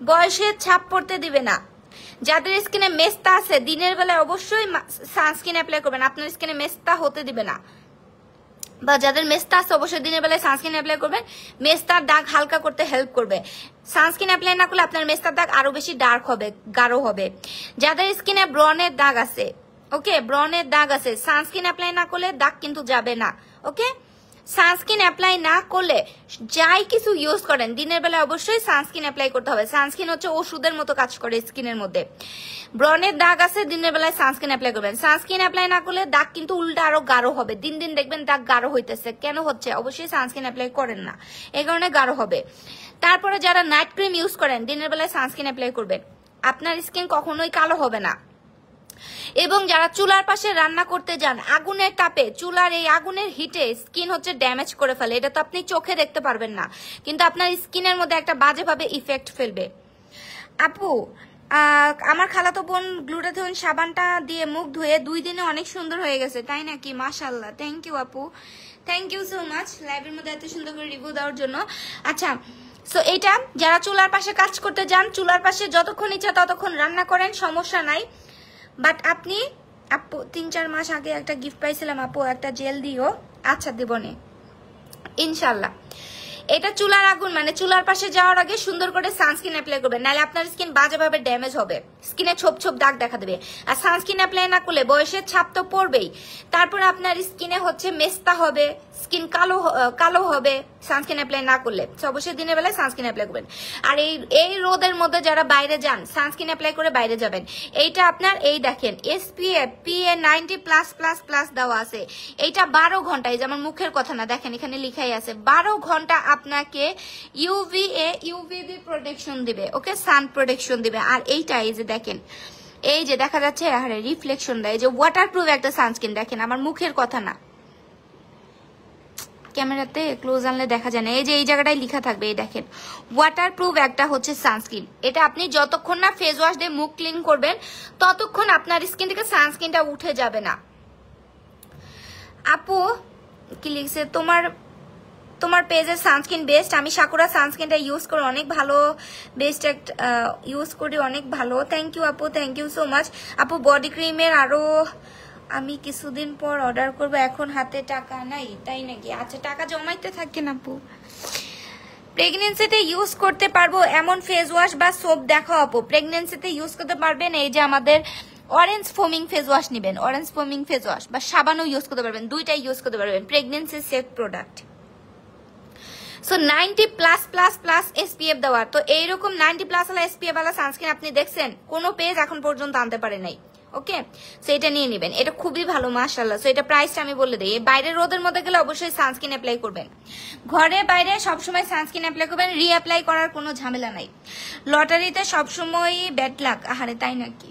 Speaker 1: বয়সের ছাপ পড়তে দিবে না। যাদের স্কিনে মেস্তা আছে দিনের বেলায় অবশ্যই সানস্ক্রিন অ্যাপ্লাই করবেন, আপনার স্কিনে মেস্তা হতে দিবে না। বা যাদের মেস্তা আছে অবশ্যই দিনের বেলায় সানস্ক্রিন অ্যাপ্লাই করবেন, মেস্তার দাগ হালকা করতে হেল্প করবে। সানস্ক্রিন অ্যাপ্লাই না করলে আপনার মেস্তার দাগ আরো বেশি ডার্ক হবে, গাঢ় হবে। যাদের স্কিনে ব্রনের দাগ আছে, ওকে, ব্রনের দাগ আছে, সানস্ক্রিন অ্যাপ্লাই না করলে দাগ কিন্তু যাবে না। ওকে, সানস্ক্রিন অ্যাপ্লাই না করলে যাই কিছু ইউজ করেন দিনের বেলা অবশ্যই সানস্ক্রিন অ্যাপ্লাই করতে হবে। সানস্ক্রিন হচ্ছে ওষুধের মতো কাজ করে স্কিনের মধ্যে। ব্রনের দাগ আছে দিনের বেলায় সানস্ক্রিন অ্যাপ্লাই করবেন। সানস্ক্রিন অ্যাপ্লাই না করলে দাগ কিন্তু উল্টা আরো গাঢ় হবে। দিন দিন দেখবেন দাগ গাঢ় হইতেছে, কেন হচ্ছে? অবশ্যই সানস্ক্রিন অ্যাপ্লাই করেন না, এই কারণে গাঢ় হবে। তারপরে যারা নাইট ক্রিম ইউজ করেন দিনের বেলায় সানস্ক্রিন অ্যাপ্লাই করবেন, আপনার স্কিন কখনোই কালো হবে না। এবং যারা চুলার পাশে রান্না করতে যান আগুনের তাপে, চুলার এই আগুনের হিটে স্কিন হচ্ছে ড্যামেজ করে ফেলে। এটা তো আপনি চোখে দেখতে পারবেন না, কিন্তু আপনার স্কিনের মধ্যে একটা বাজেভাবে ইফেক্ট ফেলবে। আপু আমার খালাতো বোন গ্লুটাথিয়ন সাবানটা দিয়ে মুখ ধুয়ে 2 দিনে অনেক সুন্দর হয়ে গেছে, তাই নাকি? মাশাআল্লাহ, থ্যাংক ইউ আপু, থ্যাংক ইউ সো মাচ লাইভের মধ্যে এত সুন্দর করে রিভিউ দেওয়ার জন্য। আচ্ছা সো এইটা যারা চুলার পাশে কাজ করতে যান, চুলার পাশে যতক্ষণ ইচ্ছা ততক্ষণ রান্না করেন, সমস্যা নাই। বাট আপনি আপু 3-4 মাস আগে একটা গিফট পাইছিলাম আপু, একটা জেল দিও। আচ্ছা দেবনে ইনশাল্লাহ। এটা চুলার আগুন মানে চুলার পাশে যাওয়ার আগে সুন্দর করে সানস্ক্রিন অ্যাপ্লাই করবেন, নাহলে আপনার স্কিন বাজেভাবে ড্যামেজ হবে, স্কিনে ছোপ ছোপ দাগ দেখা দেবে। আর সানস্ক্রিন অ্যাপ্লাই না করলে বয়সের ছাপ তো পড়বেই, তারপরে আপনার স্কিনে হচ্ছে মেস্তা হবে, স্কিন কালো হবে সানস্ক্রিন অ্যাপ্লাই না করলে। অবশ্যই দিনের বেলায় সানস্ক্রিন অ্যাপ্লাই করবেন। আর এই রোদের মধ্যে যারা বাইরে যান সানস্ক্রিন অ্যাপ্লাই করে বাইরে যাবেন। এইটা আপনার এই দেখেন SPF PA 90+++ দেওয়া আছে। এইটা 12 ঘন্টা, এই যে আমার মুখের কথা না, দেখেন এখানে লিখাই আছে 12 ঘন্টা আপনাকে UVB প্রোটেকশন দিবে, ওকে, সান প্রোটেকশন দিবে। আর এইটা এই যে দেখেন, এই যে দেখা যাচ্ছে আরে রিফ্লেকশন দেয়, এই যে ওয়াটারপ্রুফ একটা সানস্ক্রিন, দেখেন আমার মুখের কথা না, ক্যামেরাতে ক্লোজ আনলে দেখা যায় না, এই যে এই জায়গাটায় লেখা থাকবে, এই দেখেন ওয়াটারপ্রুফ একটা হচ্ছে সানস্ক্রিন। এটা আপনি যতক্ষণ না ফেস ওয়াশ দিয়ে মুখ ক্লিন করবেন ততক্ষণ আপনার স্কিন থেকে সানস্ক্রিনটা উঠে যাবে না। আপু কি লিখছে, তোমার পেজের সানস্ক্রিন বেস্ট, আমি সাকুরা সানস্ক্রিনটা ইউজ করি, অনেক ভালো, বেস্ট একটা ইউজ করি, অনেক ভালো। থ্যাংক ইউ আপু, থ্যাংক ইউ সো মাচ। আপু বডি ক্রিমের আরো আমি কিছুদিন পর অর্ডার করব, এখন হাতে টাকা নাই, তাই নাকি? আচ্ছা টাকা জমাইতে থাকেন আপু। প্রেগনেন্সিতে ইউজ করতে পারবো এমন ফেস ওয়াশ বা সোপ দেখাও আপু। প্রেগনেন্সিতে ইউজ করতে পারবেন এই যে আমাদের অরেঞ্জ ফোমিং ফেস ওয়াশ নেবেন, অরেঞ্জ ফোমিং ফেস ওয়াশ বা সাবানও ইউজ করতে পারবেন, দুইটাই ইউজ করতে পারবেন, pregnancy safe product. So 90+++ SPF দেওয়া, তো এইরকম 90+ SPF वाला সানস্ক্রিন আপনি দেখছেন কোন পেজ এখন পর্যন্ত আনতে পারে নাই, ওকে? সো এটা নিয়ে নেবেন, এটা খুবই ভালো মাশাআল্লাহ। সো এটা প্রাইসটা আমি বলে দিই, বাইরে রোদের মধ্যে গেলে অবশ্যই সানস্ক্রিন অ্যাপ্লাই করবেন, ঘরে বাইরে সবসময় সানস্ক্রিন অ্যাপ্লাই করবেন, রিঅ্যাপ্লাই করার কোনো ঝামেলা নাই। লটারিতে সবসময় ব্যাড লাক, আহারে তাই নাকি?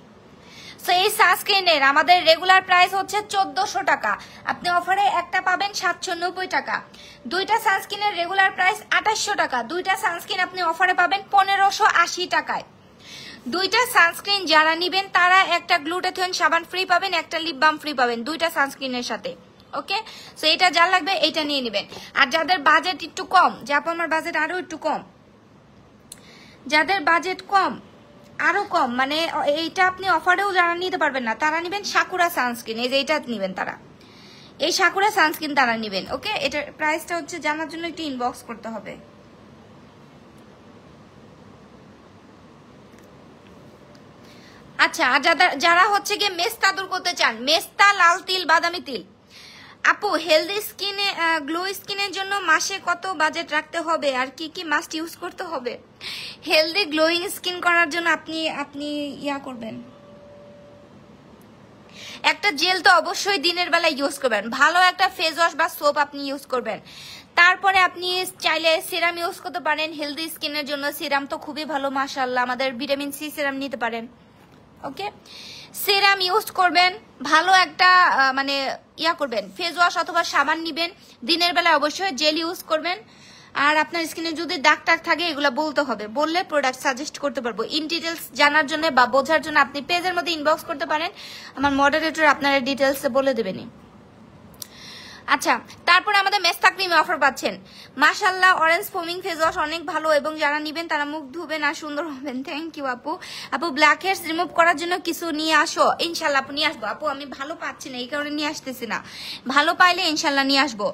Speaker 1: সো এই সানস্ক্রিনের আমাদের রেগুলার প্রাইস হচ্ছে 1400 টাকা, আপনি অফারে একটা পাবেন 790 টাকা। দুইটা সানস্ক্রিনের রেগুলার প্রাইস 2800 টাকা, দুইটা সানস্ক্রিন আপনি অফারে পাবেন 1580 টাকায়। দুইটা সানস্ক্রিন যারা নিবেন তারা একটা গ্লুটাথিয়ন সাবান ফ্রি পাবেন, একটা লিপ বাম ফ্রি পাবেন দুইটা সানস্ক্রিনের সাথে, ওকে? সো এটা যা লাগবে এটা নিয়ে নেবেন। আর যাদের বাজেট একটু কম, যে আপু আমার বাজেট আরো একটু কম, যাদের বাজেট কম আরো কম, মানে এইটা আপনি অফারেও যারা নিতে পারবেন না তারা নিবেন সাকুরা সানস্ক্রিন, এই যে এইটা নিবেন তারা, এই সাকুরা সানস্ক্রিন তারা নিবেন, ওকে? এটার প্রাইসটা হচ্ছে জানার জন্য একটু ইনবক্স করতে হবে। আচ্ছা, আর যারা হচ্ছে গিয়ে মেস্তা দূর করতে চান, মেস্তা, লাল তিল, বাদামি তিল, আপু হেলদি স্কিনে গ্লো স্কিনের জন্য মাসে কত বাজেট রাখতে হবে আর কি কি মাস্ট ইউজ করতে হবে? হেলদি গ্লোয়িং স্কিন করার জন্য আপনি ইয়া করবেন, একটা জেল তো অবশ্যই দিনের বেলা ইউজ করবেন, ভালো একটা ফেস ওয়াশ বা সোপ আপনি ইউজ করবেন, তারপরে আপনি চাইলে সিরাম ইউজ করতে পারেন হেলদি স্কিনের জন্য, সিরাম তো খুবই ভালো মাশাআল্লাহ, আমাদের ভিটামিন সি সিরাম নিতে পারেন, ওকে? সিরাম ইউজ করবেন, ভালো একটা মানে ইয়া করবেন, ফেস ওয়াশ অথবা সাবান নিবেন, দিনের বেলায় অবশ্যই জেল ইউজ করবেন। আর আপনার স্কিনে যদি দাগ টাগ থাকে এগুলো বলতে হবে, বললে প্রোডাক্ট সাজেস্ট করতে পারবো। ইন ডিটেলস জানার জন্য বা বোঝার জন্য আপনি পেজের মধ্যে ইনবক্স করতে পারেন, আমার মডারেটর আপনার ডিটেলস বলে দেবেনি। আচ্ছা, তারপরে আমাদের মেস্তা ক্রিমে অফার পাচ্ছেন মাশাআল্লাহ, অরেঞ্জ ফোমিং ফেস ওয়াশ অনেক ভালো, এবং যারা নিবেন তারা মুখ ধুবেন আর সুন্দর হবেন। থ্যাংক ইউ আপু। আপু ব্ল্যাক হেয়ারস রিমুভ করার জন্য কিছু নিয়ে আসো, ইনশাল্লাহ আপু নিয়ে আসবো। আপু আমি ভালো পাচ্ছি না এই কারণে নিয়ে আসতেছি না, ভালো পাইলে ইনশাল্লাহ নিয়ে আসবো।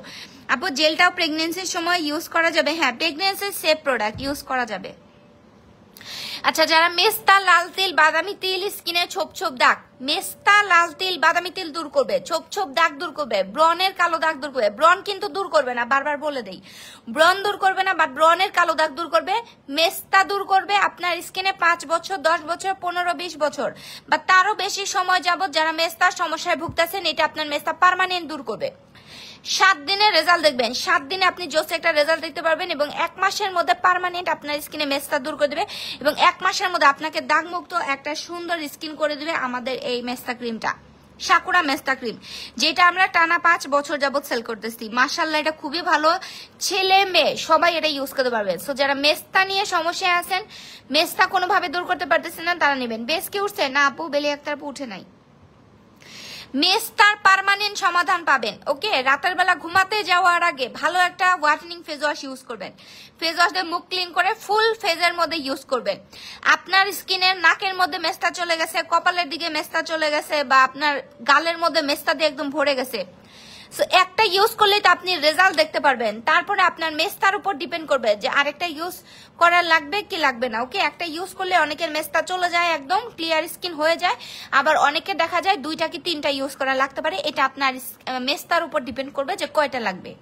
Speaker 1: আপু জেলটাও প্রেগনেন্সির সময় ইউজ করা যাবে? হ্যাঁ, প্রেগনেন্সির সেফ প্রোডাক্ট ইউজ করা যাবে। আচ্ছা, যারা মেস্তা, লাল তিল, বাদামি তিল স্কিনে ছোপ ছোপ দাগ, মেস্তা, লাল তিল, বাদামি তিল দূর করবে, ছোপ ছোপ দাগ দূর করবে, ব্রনের কালো দাগ দূর করবে, ব্রন কিন্তু দূর করবে না, বারবার বলে দেই, ব্রন দূর করবে না, বাট ব্রনের কালো দাগ দূর করবে। মেস্তা দূর করবে আপনার স্কিনে 5 বছর, 10 বছর, 15-20 বছর বা তারও বেশি সময় যাবত যারা মেস্তার সমস্যায় ভুগতেছেন, এটা আপনার মেস্তা পার্মানেন্ট দূর করবে। 7 দিনের রেজাল্ট দেখবেন, 7 দিনে আপনি জোস একটা রেজাল্ট দেখতে পারবেন, এবং 1 মাসের মধ্যে পার্মানেন্ট আপনার স্কিনে মেস্তা দূর করে দেবে, এবং 1 মাসের মধ্যে আপনাকে দাগমুক্ত একটা সুন্দর স্কিন করে দিবে আমাদের এই মেস্তা ক্রিমটা, সাকুরা মেস্তা ক্রিম, যেটা আমরা টানা 5 বছর যাবত সেল করতেছি। মাশাআল্লাহ এটা খুবই ভালো, ছেলে মেয়ে সবাই এটা ইউজ করতে পারবেন। সো যারা মেস্তা নিয়ে সমস্যায় আছেন, মেস্তা কোনোভাবে দূর করতে পারতেছেন না, তারা নেবেন। বেশ কি উঠছে না আপু? বেলি একটা আপু উঠে নাই। মেস্তার পার্মানেন্ট সমাধান পাবেন। ওকে, রাতের বেলা ঘুমাতে যাওয়ার আগে ভালো একটা হোয়াইটেনিং ফেস ওয়াশ ইউজ করবেন। ফেস ওয়াশ দিয়ে মুখ ক্লিন করে ফুল ফেজের মধ্যে ইউজ করবেন। আপনার স্কিনের নাকের মধ্যে মেস্তা চলে গেছে, কপালের দিকে মেস্তা চলে গেছে, বা আপনার গালের মধ্যে মেস্তা দিয়ে একদম ভরে গেছে, সো একটা ইউজ করলে তো আপনি রেজাল্ট দেখতে পারবেন। তারপরে আপনার মেস্তার উপর ডিপেন্ড করবে যে আরেকটা ইউজ করা লাগবে কি লাগবে না। ওকে, একটা ইউজ করলে অনেকের মেস্তা চলে যায়, একদম ক্লিয়ার স্কিন হয়ে যায়, আবার অনেকের দেখা যায় 2টা কি 3টা ইউজ করা লাগতে পারে। এটা আপনার মেস্তার উপর ডিপেন্ড করবে যে কয়টা লাগবে।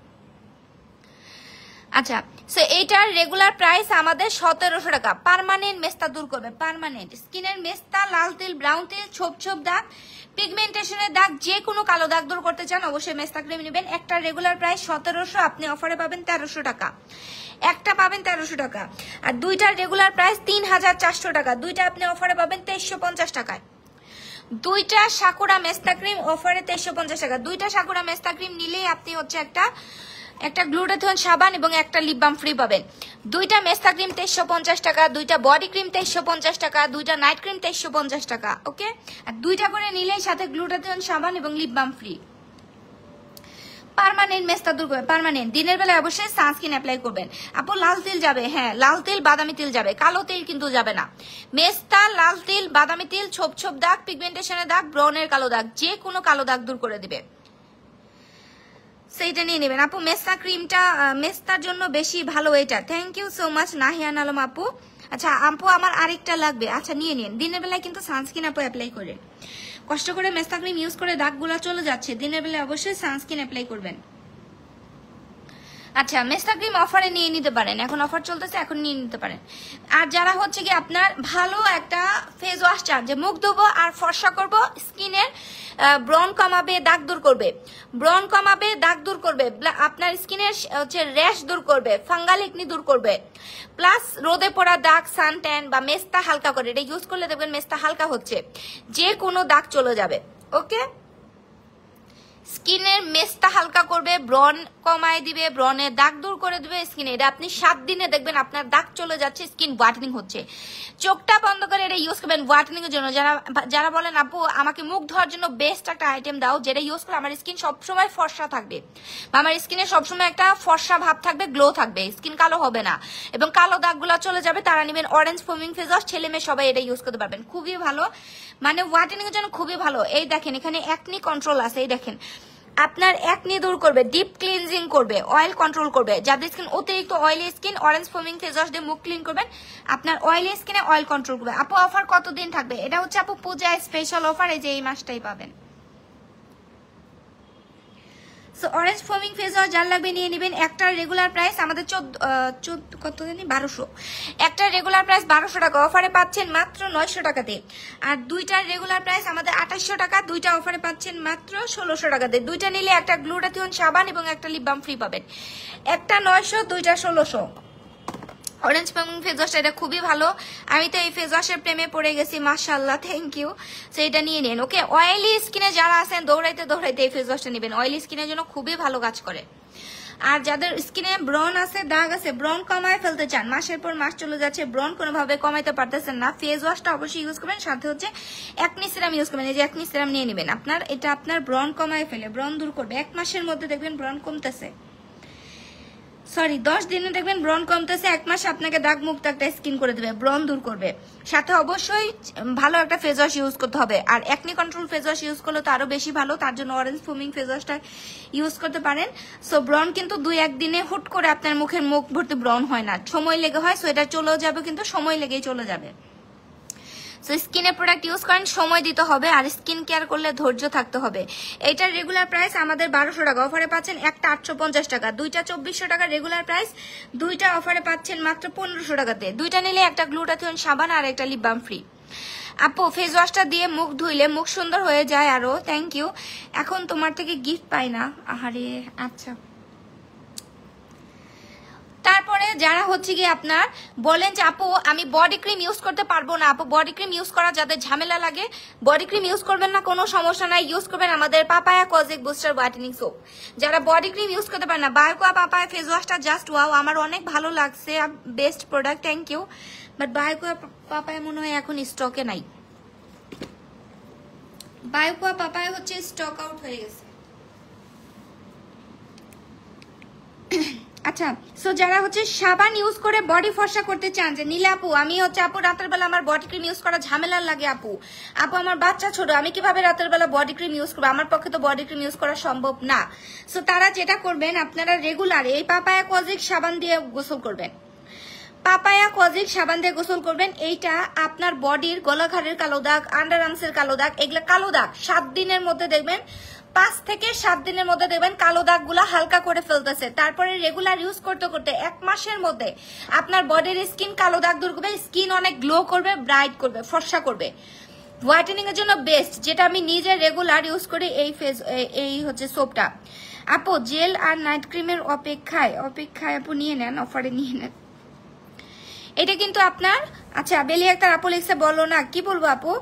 Speaker 1: আচ্ছা, সো এইটার রেগুলার প্রাইস আমাদের 1700 টাকা। পার্মানেন্ট মেস্তা দূর করবে, পার্মানেন্ট স্কিনের মেস্তা, লাল তিল, ব্রাউন তিল, ছোপ ছোপ দাগ, পিগমেন্টেশনের দাগ, যে কোনো কালো দাগ দূর করতে চান অবশ্যই মেস্তা ক্রিম নেবেন। একটা রেগুলার প্রাইস 1700, আপনি অফারে পাবেন 1300 টাকা, একটা পাবেন 1300 টাকা। আর দুইটার রেগুলার প্রাইস 3400 টাকা, দুইটা আপনি অফারে পাবেন 2350 টাকায়। দুইটা সাকুরা মেস্তা ক্রিম অফারে 2350 টাকা। দুইটা সাকুরা মেস্তা ক্রিম নিলেই আপনি হচ্ছে একটা গ্লুটাথিয়ন সাবান এবং একটা লিপ বাম ফ্রি পাবেন। দুইটা মেস্তা ক্রিম 2350 টাকা, দুইটা বডি ক্রিম 2350 টাকা, দুইটা নাইট ক্রিম 2350 টাকা। ওকে, আর দুইটা করে নিলেই সাথে গ্লুটাথিয়ন সাবান এবং লিপ বাম ফ্রি। পার্মানেন্ট মেস্তা দূর করবে, পার্মানেন্ট। দিনের বেলা অবশ্যই সানস্ক্রিন অ্যাপ্লাই করবেন। আপু লাল তিল যাবে? হ্যাঁ, লাল তিল, বাদামি তিল যাবে, কালো তিল কিন্তু যাবে না। মেস্তা, লাল তিল, বাদামি তিল, ছোপ ছোপ দাগ, পিগমেন্টেশনের দাগ, ব্রনের কালো দাগ, যে কোনো কালো দাগ দূর করে দিবে, সেইটা নিয়ে নেবেন। আপু মেস্তা ক্রিমটা মেস্তার জন্য বেশি ভালো এটা। Thank you so much Nahiyan Alam আপু। আচ্ছা আপু আমার আরেকটা লাগবে, আচ্ছা নিয়ে নিন। দিনের বেলায় কিন্তু সানস্ক্রিন আপু অ্যাপ্লাই করেন, কষ্ট করে মেস্তা ক্রিম ইউজ করে দাগগুলো চলে যাচ্ছে, দিনের বেলায় অবশ্যই সানস্ক্রিন অ্যাপ্লাই করবেন। আচ্ছা মেস্তা ক্রিম অফারে নিয়ে নিতে পারেন, এখন অফার চলতেছে, এখন নিয়ে নিতে পারেন। আর যারা হচ্ছে কি আপনার ভালো একটা ফেস ওয়াশ চান যে মুখ ধোবো আর ফর্সা করব, স্কিনের ব্রন কমাবে, দাগ দূর করবে, ব্রন কমাবে, দাগ দূর করবে, আপনার স্কিনের হচ্ছে র্যাশ দূর করবে, ফাঙ্গাল একনি দূর করবে, প্লাস রোদে পড়া দাগ, সান ট্যান বা মেস্তা হালকা করে, এটা ইউজ করলে দেখবেন মেস্তা হালকা হচ্ছে, যে কোনো দাগ চলে যাবে। ওকে, স্কিনের মেস্তা হালকা করবে, ব্রন কমায় দিবে, ব্রনের দাগ দূর করে দিবে স্কিনে। এটা আপনি 7 দিনে দেখবেন আপনার দাগ চলে যাচ্ছে, স্কিন হোয়াইটেনিং হচ্ছে। চোখটা বন্ধ করে এটা ইউজ করবেন হোয়াইটেনিং এর জন্য। যারা বলেন আপু আমাকে মুখ ধোয়ার জন্য বেস্ট একটা আইটেম দাও যেটা ইউজ করলে আমার স্কিন সবসময় ফর্সা থাকবে, বা আমার স্কিনে সবসময় একটা ফর্সা ভাব থাকবে, গ্লো থাকবে, স্কিন কালো হবে না এবং কালো দাগগুলো চলে যাবে, তারা নেবেন অরেঞ্জ ফোমিং ফেস ওয়াশ। ছেলে মেয়ে সবাই এটা ইউজ করতে পারবেন, খুবই ভালো, মানে হোয়াইটেনিং এর জন্য খুবই ভালো। এই দেখেন এখানে একনি কন্ট্রোল আছে, এই দেখেন আপনার একনি দূর করবে, ডিপ ক্লিনজিং করবে, অয়েল কন্ট্রোল করবে। যাদের স্কিন অতিরিক্ত oily skin, orange foaming face wash দিয়ে মুখ ক্লিন করবেন, আপনার অয়েলি স্কিনে অয়েল কন্ট্রোল করবে। আপু অফার কতদিন থাকবে? এটা হচ্ছে আপু পূজায় স্পেশাল অফার, এই যে এই মাসটাই পাবেন। So orange foaming face wash যার লাগবে নিয়ে নেবেন। একটা রেগুলার প্রাইস আমাদের 1200, একটা রেগুলার প্রাইস 1200 টাকা, অফারে পাচ্ছেন মাত্র 900 টাকাতে। আর দুইটার রেগুলার প্রাইস আমাদের 2800 টাকা, দুইটা অফারে পাচ্ছেন মাত্র 1600 টাকাতে। দুইটা নিলে একটা গ্লুটাথিয়ন সাবান এবং একটা লিপ বাম ফ্রি পাবেন। একটা 900, দুইটা 1600। অরেঞ্জ ফোমিং ফেস ওয়াশটা এটা খুবই ভালো, আমি তো এই ফেস ওয়াশের প্রেমে পড়ে গেছি, মাশাআল্লাহ, থ্যাংক ইউ। সো এটা নিয়ে নিন। ওকে, অয়েলি স্কিনে যারা আছেন দৌড়াইতে দৌড়াইতে এই ফেস ওয়াশটা নেবেন, অয়েলি স্কিনের জন্য খুবই ভালো কাজ করে। আর যাদের স্কিনে ব্রন আছে, দাগ আছে, ব্রন কমায় ফেলতে চান, মাসের পর মাস চলে যাচ্ছে, ব্রন কোনোভাবে কমাইতে পারতেছেন না, ফেস ওয়াশটা অবশ্যই ইউজ করবেন। সাথে হচ্ছে একনি সিরাম ইউজ করবেন, এই যে একনি সিরাম নিয়ে নেবেন। এটা আপনার ব্রন কমায় ফেলে, ব্রন দূর করবে। 1 মাসের মধ্যে দেখবেন ব্রন কমতেছে, সরি 10 দিনে দেখবেন ব্রন কমতেছে, 1 মাসে আপনাকে দাগ মুক্ত একটা স্কিন করে দেবে, ব্রন দূর করবে। সাথে অবশ্যই ভালো একটা ফেস ওয়াশ ইউজ করতে হবে। আর acne control face wash use করলে তো আরো বেশি ভালো, তার জন্য অরেঞ্জ ফোমিং ফেস ওয়াশটা ইউজ করতে পারেন। সো ব্রন কিন্তু 2-1 দিনে হুট করে আপনার মুখ ভর্তি ব্রন হয় না, সময় লেগে হয়। সো এটা চলেও যাবে, কিন্তু সময় লেগেই চলে যাবে। সো স্কিনের প্রোডাক্ট ইউজ করেন, সময় দিতে হবে, আর স্কিন কেয়ার করলে ধৈর্য থাকতে হবে। এটার রেগুলার প্রাইস আমাদের 1200 টাকা, অফারে পাচ্ছেন একটা 850 টাকা, দুইটা 2400 টাকা রেগুলার প্রাইস, দুইটা অফারে পাচ্ছেন মাত্র 1500 টাকাতে। দুইটা নিলে একটা গ্লুটাথিয়ন সাবান আর একটা লিপ বাম ফ্রি। আপু ফেস ওয়াশটা দিয়ে মুখ ধুইলে মুখ সুন্দর হয়ে যায় আরো, থ্যাংক ইউ। এখন তোমার থেকে গিফট পাই না, আহারে। আচ্ছা, তারপরে যারা হচ্ছে কি আপনার বলেন যে আপু আমি বডি ক্রিম ইউজ করতে পারবো না, আপু বডি ক্রিম ইউজ করা যাদের ঝামেলা লাগে বডি ক্রিম ইউজ করবেন না, কোনো সমস্যা নাই, ইউজ করবেন আমাদের papaya kojic booster whitening soap. যারা বডি ক্রিম ইউজ করতে পারেন না, বায়োকোয়া পাপায়া ফেস ওয়াশটা জাস্ট ওয়াও, আমার অনেক ভালো লাগছে, best product, thank you. But Bioaqua papaya মনে হয় এখন স্টকে নাই, বায়োকোয়া পাপায়া হচ্ছে স্টক আউট হয়ে গেছে। আচ্ছা, সো যারা হচ্ছে সাবান ইউজ করে বডি ফর্সা করতে চান, যে নীলা আপু আমি হচ্ছে আপু রাতের বেলা আমার বডি ক্রিম ইউজ করা ঝামেলা লাগে, আপু আমার বাচ্চা ছোট, আমি কিভাবে রাতের বেলা বডি ক্রিম ইউজ করবো, আমার পক্ষে তো বডি ক্রিম ইউজ করা সম্ভব না। সো তারা যেটা করবেন, আপনারা রেগুলার এই পাপায়া কজিক সাবান দিয়ে গোসল করবেন, পাপায়া কজিক সাবান দিয়ে গোসল করবেন। এইটা আপনার বডির গলাঘাড়ের কালো দাগ, আন্ডার আর্মসের কালো দাগ, এগুলো কালো দাগ 7 দিনের মধ্যে দেখবেন, 5 থেকে 7 দিনের মধ্যে দেখবেন কালো দাগ গুলা হালকা করে ফেলতেছে। তারপরে রেগুলার ইউজ করতে করতে 1 মাসের মধ্যে আপনার বডির স্কিন কালো দাগ দূর করবে, স্কিন অনেক গ্লো করবে, ব্রাইট করবে, ফর্সা করবে। হোয়াইটেনিং এর জন্য বেস্ট, যেটা আমি নিজে রেগুলার ইউজ করি, এই হচ্ছে সোপটা। আপু জেল আর নাইট ক্রিমের অপেক্ষায় আপু নিয়ে নেন, অফারে নিয়ে নেন। এটা কিন্তু আপনার, আচ্ছা বেলি একটা আপু লিখছে, বলো না কি বলবো আপু।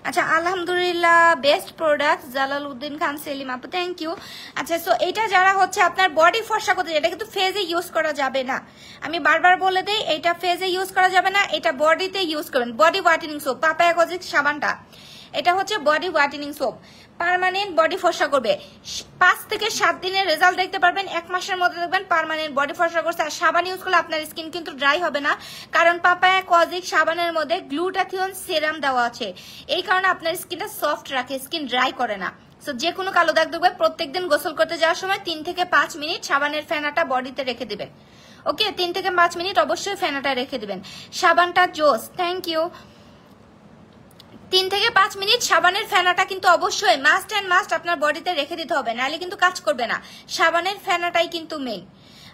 Speaker 1: আচ্ছা আলহামদুলিল্লাহ, বেস্ট প্রোডাক্ট জালালউদ্দিন খান সেলিম আপু, থ্যাংক ইউ। আচ্ছা সো এটা যারা হচ্ছে আপনার বডি ফর্সা করতে, এটা কিন্তু ফেজে ইউজ করা যাবে না, আমি বারবার বলে দিই, এটা ফেজে ইউজ করা যাবে না, এটা বডিতে ইউজ করবেন। Body whitening soap papaya kojic সাবানটা, এটা হচ্ছে body whitening soap, permanent body ফর্সা করবে। 5 থেকে 7 দিনের রেজাল্ট দেখতে পারবেন, 1 মাসের মধ্যে দেখবেন পার্মানেন্ট বডি ফর্সা করছে। আর সাবান ইউজ করলে আপনার স্কিন কিন্তু ড্রাই হবে না, কারণ পাপায়া কজিক সাবানের মধ্যে গ্লুটাথিয়ন সিরাম দেওয়া আছে, এই কারণে আপনার স্কিনটা সফট রাখে, স্কিন ড্রাই করে না। সো যে কোনো কালো দাগ দেখবে, প্রত্যেকদিন গোসল করতে যাওয়ার সময় 3 থেকে 5 মিনিট সাবানের ফেনাটা বডিতে রেখে দিবেন। ওকে, 3 থেকে 5 মিনিট অবশ্যই ফেনাটা রেখে দিবেন। সাবানটা জোস, থ্যাংক ইউ। 3 থেকে 5 মিনিট সাবানের ফেনাটা কিন্তু অবশ্যই মাস্ট অ্যান্ড মাস্ট আপনার বডিতে রেখে দিতে হবে, নাহলে কিন্তু কাজ করবে না। সাবানের ফেনাটাই কিন্তু মেইন।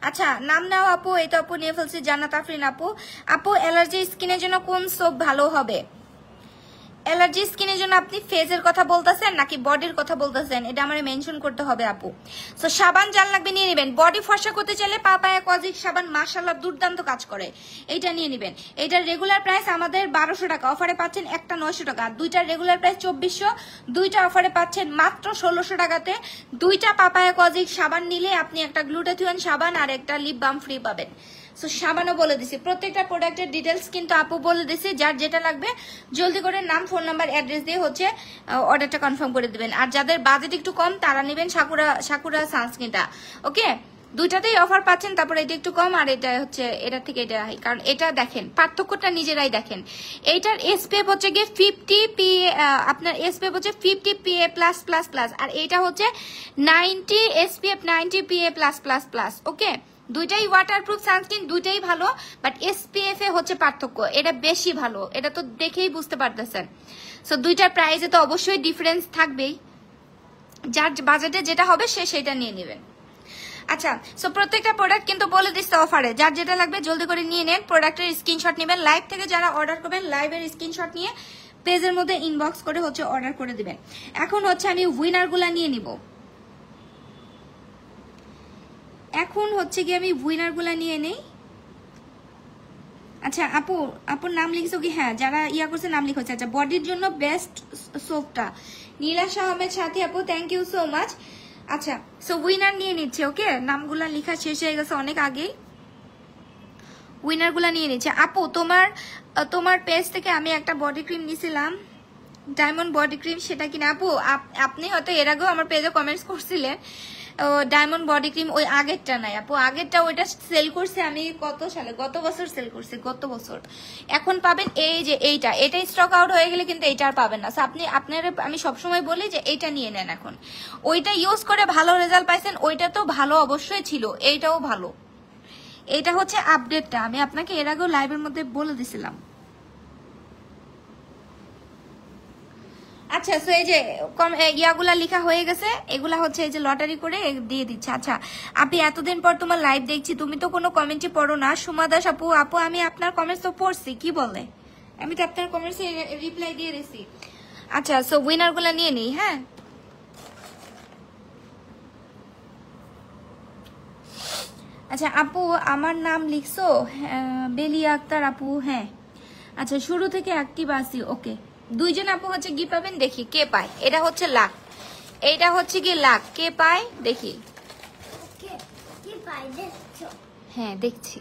Speaker 1: আচ্ছা নাম নাও আপু, এই তো আপু নিয়ে ফেলছি, জান্নাত আফরিন আপু। আপু অ্যালার্জি স্কিনের জন্য কোন সোপ ভালো হবে? অ্যালার্জি স্কিনের জন্য আপনি ফেজের কথা বলতেছেন নাকি বডির কথা বলতেছেন, এটা আমার মেনশন করতে হবে আপু। সো সাবান যার লাগবে নিয়ে নেবেন। বডি ফর্সা করতে চাইলে পাপায়া কজিক সাবান মাশাআল্লাহ দুর্দান্ত কাজ করে, এইটা নিয়ে নেবেন। এটার রেগুলার প্রাইস আমাদের 1200 টাকা, অফারে পাচ্ছেন একটা 900 টাকা, দুইটার রেগুলার প্রাইস 2400, দুইটা অফারে পাচ্ছেন মাত্র 1600 টাকাতে। দুইটা পাপায়া কজিক সাবান নিলে আপনি একটা গ্লুটাথিয়ন সাবান আর একটা লিপ বাম ফ্রি পাবেন। সো সাবানও বলে দিছি, প্রত্যেকটা প্রোডাক্টের ডিটেলস কিন্তু আপু বলে দিছি, যার যেটা লাগবে জলদি করে নাম, ফোন নাম্বার, অ্যাড্রেস দিয়ে হচ্ছে অর্ডারটা কনফার্ম করে দিবেন। আর যাদের বাজেট একটু কম তারা নেবেন সাকুরা সানস্ক্রিনটা। ওকে, দুইটাতেই অফার পাচ্ছেন, তারপরে এটা একটু কম আর এটা হচ্ছে এটা থেকে এটা, কারণ এটা দেখেন পার্থক্যটা নিজেরাই দেখেন। এইটার এসপিএফ হচ্ছে গিয়ে 50 PA, আপনার এসপিএফ হচ্ছে 50 PA+++, আর এইটা হচ্ছে 90 SPF 90 PA+++। ওকে, দুইটাই ওয়াটারপ্রুফ সানস্ক্রিন, দুইটাই ভালো, বাট এসপিএফ এ হচ্ছে পার্থক্য, এটা বেশি ভালো, এটা তো দেখেই বুঝতে পারতেছেন। সো দুইটার প্রাইসে তো অবশ্যই ডিফারেন্স থাকবেই, যার বাজেটে যেটা হবে সে সেটা নিয়ে নেবেন। আচ্ছা সো প্রত্যেকটা প্রোডাক্ট কিন্তু বলে দিচ্ছে অফারে, যার যেটা লাগবে জলদি করে নিয়ে নেন, প্রোডাক্টের স্ক্রিনশট নেবেন। লাইভ থেকে যারা অর্ডার করবেন লাইভের স্ক্রিনশট নিয়ে পেজের মধ্যে ইনবক্স করে হচ্ছে অর্ডার করে দিবেন। এখন হচ্ছে আমি উইনারগুলা নিয়ে নিব, এখন হচ্ছে কি আমি উইনারগুলা নিয়ে নেই। আচ্ছা আপুর নাম লিখছো কি? হ্যাঁ, যারা ইয়া করছে নাম লিখছে। আচ্ছা বডির জন্য বেস্ট সোপটা নীলাশ আহমেদ সাথী আপু, থ্যাংক ইউ সো মাচ। আচ্ছা সো উইনার নিয়ে নিচ্ছে। ওকে, নামগুলা লেখা শেষ হয়ে গেছে অনেক আগেই, উইনারগুলা নিয়ে নিচ্ছে। আপু তোমার পেজ থেকে আমি একটা বডি ক্রিম নিছিলাম, ডায়মন্ড বডি ক্রিম, সেটা কিনা আপু? আপনি হয়তো এর আগেও আমার পেজে কমেন্টস করছিলেন, ডায়মন্ড বডি ক্রিম ওই আগেরটা নাই আপু, আগেরটা ওইটা সেল করছে আমি কত সালে, গত বছর সেল করছি, গত বছর। এখন পাবেন এই যে এইটা স্টক আউট হয়ে গেলে কিন্তু এইটা আর পাবেন না। আপনারা আমি সবসময় বলি যে এইটা নিয়ে নেন এখন, ওইটা ইউজ করে ভালো রেজাল্ট পাইছেন, ওইটা তো ভালো অবশ্যই ছিল, এইটাও ভালো। এইটা হচ্ছে আপডেটটা, আমি আপনাকে এর আগেও লাইভের মধ্যে বলে দিছিলাম। আচ্ছা সো এই যে ইয়াগুলা লেখা হয়ে গেছে, এগুলা হচ্ছে এই যে লটারি করে দিয়ে দিচ্ছে। আচ্ছা আপনি এতদিন পর তোমার লাইভ দেখছি, তুমি তো কোনো কমেন্টই পড়ো না। সুমা দাস আপু আমি আপনার কমেন্টস তো পড়ছি, কি বলে, আমি তো আপনার কমেন্টসে রিপ্লাই দিয়ে দিছি। আচ্ছা সো উইনার গুলা নিয়ে নিই। হ্যাঁ আচ্ছা আপু আমার নাম লিখছো বেলিয়া আক্তার আপু? হ্যাঁ আচ্ছা, শুরু থেকে অ্যাক্টিভ আসি। ওকে, দুইজন আপু হচ্ছে গিফট পাবেন, দেখি কে পায়। এটা হচ্ছে লাখ, এইটা হচ্ছে কি লাখ, কে পায় দেখি। হ্যাঁ দেখছি।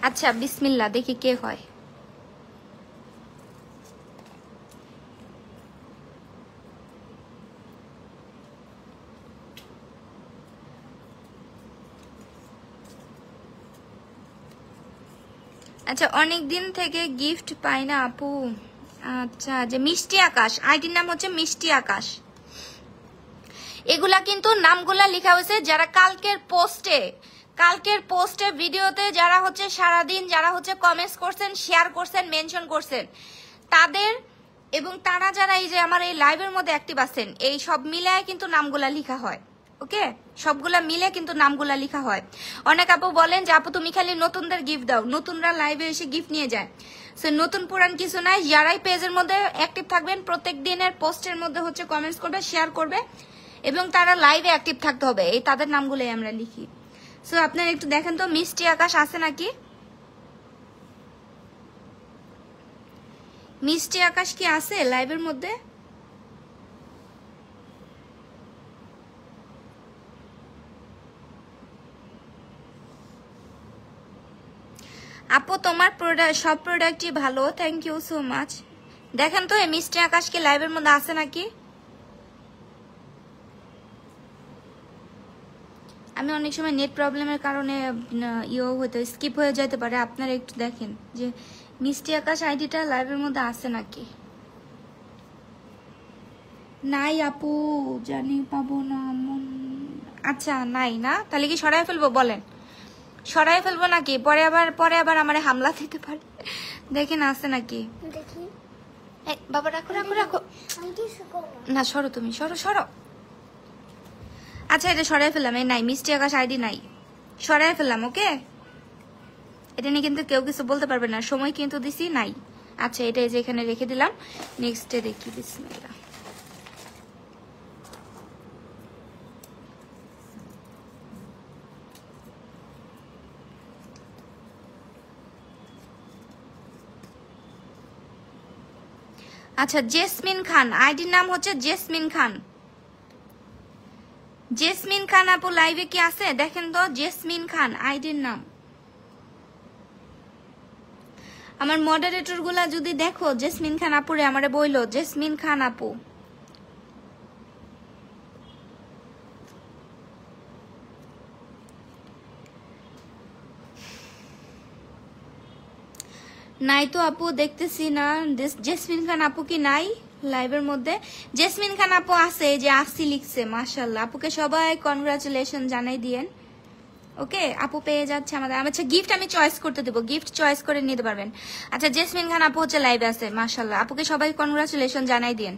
Speaker 1: আচ্ছা বিসমিল্লাহ, দেখি কে হয়। আচ্ছা, অনেক দিন থেকে গিফট পাই না আপু। আচ্ছা, যে মিষ্টি আকাশ, আইডির নাম হচ্ছে মিষ্টি আকাশ। এগুলা কিন্তু নামগুলা লেখা হয়েছে যারা কালকের পোস্টে ভিডিওতে যারা হচ্ছে সারাদিন যারা হচ্ছে কমেন্টস করছেন, শেয়ার করছেন, মেনশন করছেন তাদের, এবং তারা যারা এই যে আমার এই লাইভের মধ্যে অ্যাক্টিভ আছেন, এই সব মিলায় কিন্তু নামগুলা লেখা হয়। ওকে, সবগুলা মিলে কিন্তু নামগুলা লেখা হয়। অনেক আপু বলেন যে আপু তুমি খালি নতুনদের গিফট দাও, নতুনরা লাইভে এসে গিফট নিয়ে যায়। সো নতুন পুরান কিছু নাই, যারাই পেজের মধ্যে অ্যাক্টিভ থাকবেন প্রত্যেক দিনের পোস্টের মধ্যে হচ্ছে কমেন্টস করবে, শেয়ার করবে এবং তারা লাইভে অ্যাক্টিভ থাকতে হবে, এই তাদের নামগুলোই আমরা লিখি। সো আপনারা একটু দেখেন তো মিষ্টি আকাশ আছে নাকি, মিষ্টি আকাশ কি আছে লাইভের মধ্যে? আপু তোমার সব প্রোডাক্টই ভালো, থ্যাংক ইউ সো মাচ। দেখেন তো এই মিষ্টি আকাশ কি লাইভের মধ্যে আছে নাকি। আমি অনেক সময় নেট প্রবলেমের কারণে হয়তো স্কিপ হয়ে যেতে পারে, আপনারা একটু দেখেন যে মিষ্টি আকাশ আইডিটা লাইভের মধ্যে আছে নাকি। নাই আপু, জানি পাবো না। আচ্ছা নাই না, তাহলে কি সরাই ফেলবো বলেন, সরাই ফেলবো নাকি? পরে আবার আমারে হামলা দিতে পারে। দেখেন আছে নাকি। বাবা রাখো রাখো রাখো, না সরো তুমি, সরো সরো। আচ্ছা এটা সরাই ফেললাম, এই নাই মিষ্টি আকাশ আইডি নাই, সরাই ফেললাম। ওকে, এটা নিয়ে কিন্তু কেউ কিছু বলতে পারবে না, সময় কিন্তু দিছি নাই। আচ্ছা এটা যে এখানে রেখে দিলাম, নেক্সটে দেখি। বিসমিল্লাহ। আচ্ছা জেসমিন খান, আইডির নাম হচ্ছে জেসমিন খান। জেসমিন খান আপু লাইভে কি আছে দেখেন তো, জেসমিন খান আইডির নাম। আমার মডারেটর গুলা যদি দেখো জেসমিন খান আপুরে আমারে বইলো, জেসমিন খান আপু। নাই তো আপু, দেখতেছি না জেসমিন খান আপু কি নাই লাইভের মধ্যে। জেসমিন খান আপু আছে, যে আসি লিখছে, মাশাআল্লাহ। আপুকে সবাই কনগ্রাচুলেশন জানাই দিয়েন। ওকে, আপু পেয়ে যাচ্ছে আমাদের। আচ্ছা গিফট আমি চয়েস করতে দেবো, গিফট চয়েস করে নিতে পারবেন। আচ্ছা জেসমিন খান আপু হচ্ছে লাইভে আছে, মাশাআল্লাহ। আপুকে সবাই কনগ্রাচুলেশন জানাই দিয়েন।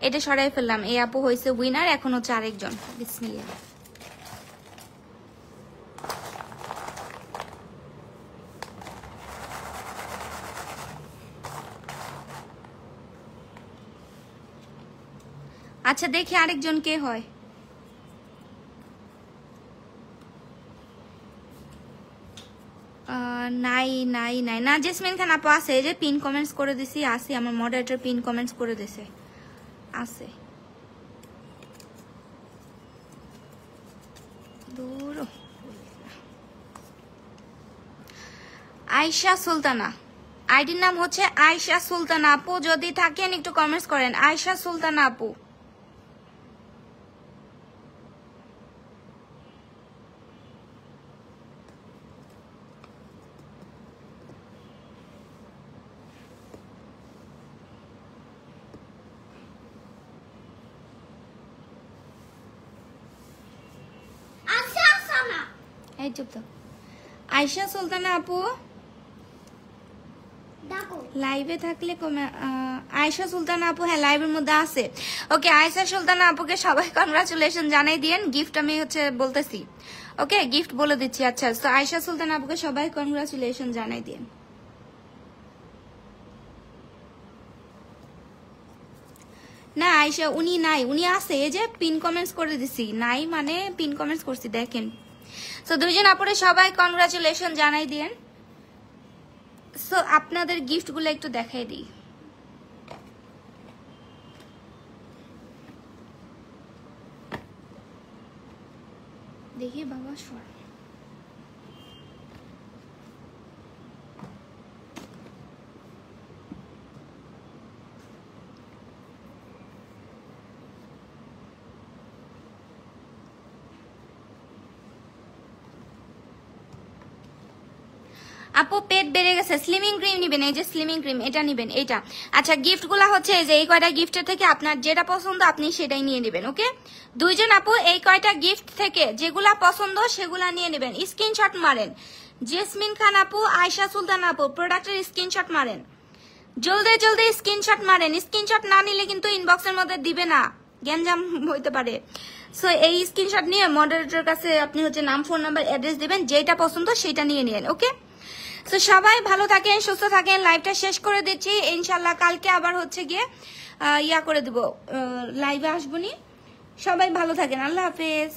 Speaker 1: এটা সরাই ফেললাম, এই আপু হয়েছে উইনার, এখন হচ্ছে আরেকজন। বিসমিল্লাহ। আচ্ছা দেখি আরেকজন কে হয়। নাই নাই নাই না, জেসমিন খান আপু আছে, যে পিন কমেন্টস করে দিছি, আছে আমার মডারেটর পিন কমেন্টস করে দিছে, আছে। দূর আয়শা সুলতানা, আইডির নাম হচ্ছে আয়শা সুলতানা আপু। যদি থাকেন একটু কমেন্টস করেন, আয়শা সুলতানা আপু। এই চুপ তো, আয়শা সুলতানা আপু লাইভে থাকলে আয়শা সুলতানা আপু, হ্যাঁ লাইভের মধ্যে আছে। ওকে, আয়শা সুলতানা আপুকে সবাই কনগ্রাচুলেশন জানাই দিয়েন। গিফট আমি হচ্ছে বলতেছি, ওকে গিফট বলে দিচ্ছি। আচ্ছা তো আয়শা সুলতানা আপুকে সবাই কনগ্রাচুলেশন জানাই দিয়েন। না আয়শা উনি নাই, উনি আছে, এই যে পিন কমেন্টস করে দিছি, নাই মানে পিন কমেন্টস করছি দেখেন। তো দুইজন আপুরে সবাই কনগ্রাচুলেশন জানাই দিয়েন। সো আপনাদের গিফট গুলো একটু দেখাই দিই। দেখি বাবা সর, আপু পেট বেড়ে গেছে, স্লিমিং ক্রিম নিবেন, এই যে স্লিমিং ক্রিম এটা নিবেন, এইটা। আচ্ছা গিফট গুলা হচ্ছে এই যে এই কয়টা গিফটের থেকে আপনার যেটা পছন্দ আপনি সেটাই নিয়ে নেবেন। ওকে, দুইজন আপু এই কয়টা গিফট থেকে যেগুলা পছন্দ সেগুলা নিয়ে নেবেন। স্ক্রিনশট মারেন, জেসমিন খান আপু, আয়শা সুলতান আপু, প্রোডাক্টের স্ক্রিনশট মারেন, জলদি জলদি স্ক্রিনশট মারেন। স্ক্রিনশট না নিলে কিন্তু ইনবক্সের মধ্যে দিবে না, গ্যাঞ্জাম হইতে পারে। সো এই স্ক্রিনশট নিয়ে মডারেটরের কাছে আপনি হচ্ছে নাম, ফোন নাম্বার, অ্যাড্রেস দিবেন, যেটা পছন্দ সেটা নিয়ে নিন। ওকে, তো সবাই ভালো থাকেন, সুস্থ থাকেন। লাইভটা শেষ করে দিচ্ছি ইনশাল্লাহ, কালকে আবার হচ্ছে গিয়ে ইয়া করে দিব, লাইভে আসবনি। সবাই ভালো থাকেন, আল্লাহ হাফেজ।